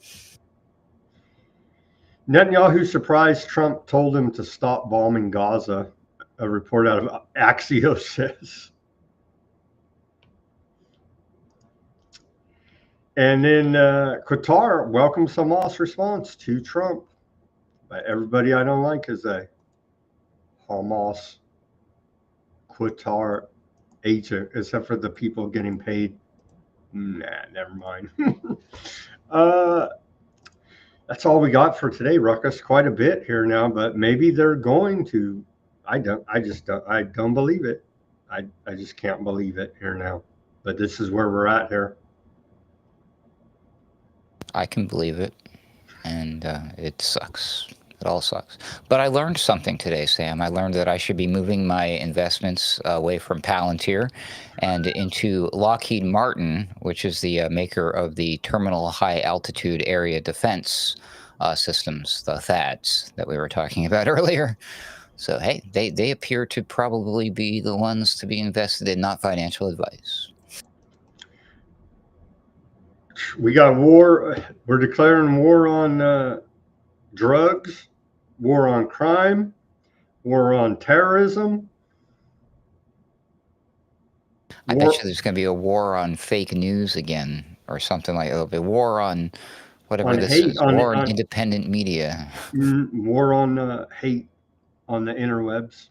Netanyahu surprised Trump told him to stop bombing Gaza, a report out of Axios says. And then Qatar welcomes Hamas response to Trump. But everybody I don't like is a Hamas Qatar agent, except for the people getting paid. Nah, never mind. That's all we got for today, Ruckus. Quite a bit here now, but maybe they're going to. I don't believe it. I just can't believe it here now. But this is where we're at here. I can believe it, and it sucks. It all sucks. But I learned something today, Sam. I learned that I should be moving my investments away from Palantir and into Lockheed Martin, which is the maker of the Terminal High Altitude Area Defense systems, the THAADs that we were talking about earlier. So, hey, they appear to probably be the ones to be invested in, not financial advice. We got war. We're declaring war on drugs, war on crime, war on terrorism. I bet you there's going to be a war on fake news again, or something like that. A war on whatever on this hate, is. War on independent media. War on hate on the interwebs.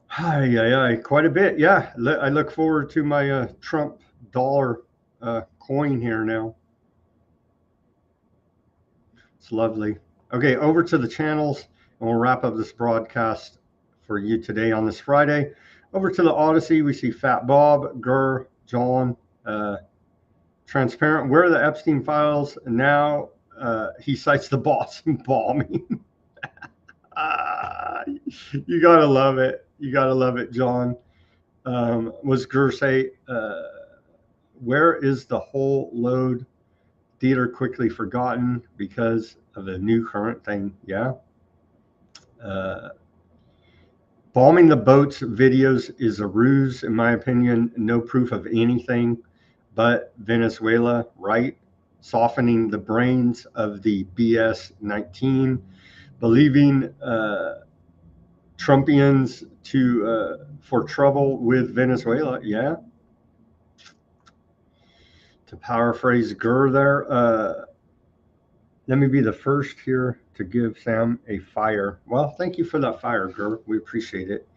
Hi, quite a bit. Yeah, I look forward to my Trump dollar coin here now. It's lovely. Okay, over to the channels, and we'll wrap up this broadcast for you today on this Friday. Over to the Odysee, we see Fat Bob, Gurr, John, Transparent. Where are the Epstein files? Now he cites the Boston bombing. You gotta love it. You gotta love it, John. Was Gurr say, where is the whole load? Theater quickly forgotten because of the new current thing. Yeah. Bombing the boats videos is a ruse, in my opinion. No proof of anything but Venezuela, right? Softening the brains of the BS-19, believing Trumpians for trouble with Venezuela. Yeah. To paraphrase Gurr there, let me be the first here to give Sam a fire. Well, thank you for that fire, Gurr. We appreciate it.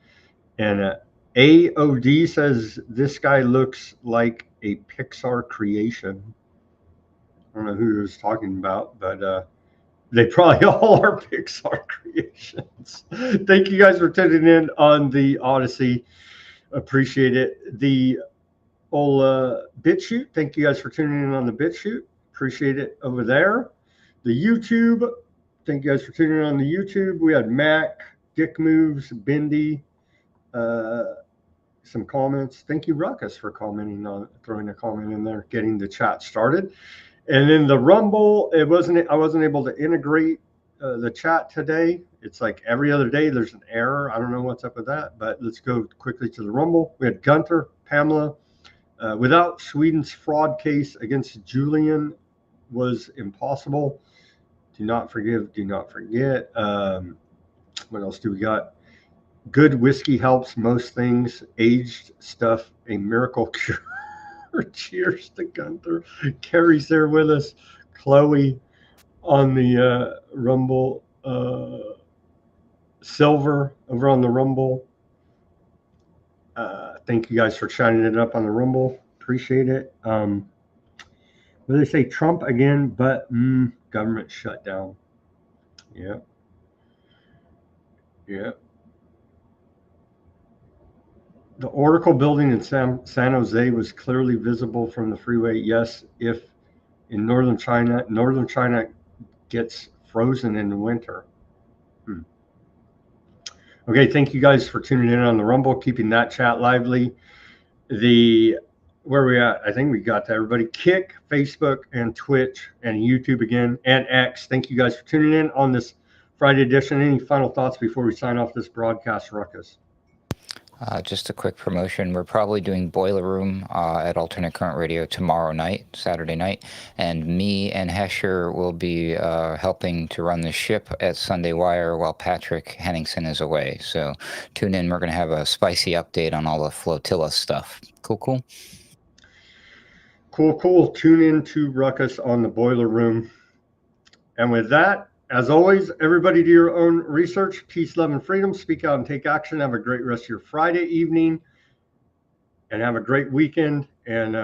And AOD says this guy looks like a Pixar creation. I don't know who he was talking about, but they probably all are Pixar creations. Thank you guys for tuning in on the Odysee. Appreciate it. The old Bitchute. Thank you guys for tuning in on the Bitchute. Appreciate it over there. The YouTube. Thank you guys for tuning in on the YouTube. We had Mac, Dick Moves, Bindi, some comments. Thank you, Ruckus, for commenting on, throwing a comment in there, getting the chat started. And then the Rumble, I wasn't able to integrate the chat today. It's like every other day there's an error. I don't know what's up with that, but let's go quickly to the Rumble. We had Gunther, Pamela. Without Sweden's fraud case against Julian was impossible. Do not forgive, do not forget. What else do we got? Good whiskey helps most things. Aged stuff, a miracle cure. Cheers to Gunther. Carrie's there with us. Chloe on the Rumble. Silver over on the Rumble. Thank you guys for shining it up on the Rumble. Appreciate it. What do they say? Trump again, but government shutdown. Yeah. Yeah. The Oracle building in San Jose was clearly visible from the freeway. Yes, if in northern China gets frozen in the winter. Okay, thank you guys for tuning in on the Rumble, keeping that chat lively. Where are we at? I think we got to everybody. Kick, Facebook, and Twitch, and YouTube again, and X. Thank you guys for tuning in on this Friday edition. Any final thoughts before we sign off this broadcast, Ruckus? Just a quick promotion. We're probably doing Boiler Room at Alternate Current Radio tomorrow night, Saturday night. And me and Hesher will be helping to run the ship at Sunday Wire while Patrick Henningsen is away. So tune in. We're going to have a spicy update on all the Flotilla stuff. Cool. Cool. Tune in to Ruckus on the Boiler Room. And with that, as always, everybody do your own research. Peace, love, and freedom. Speak out and take action. Have a great rest of your Friday evening. And have a great weekend. And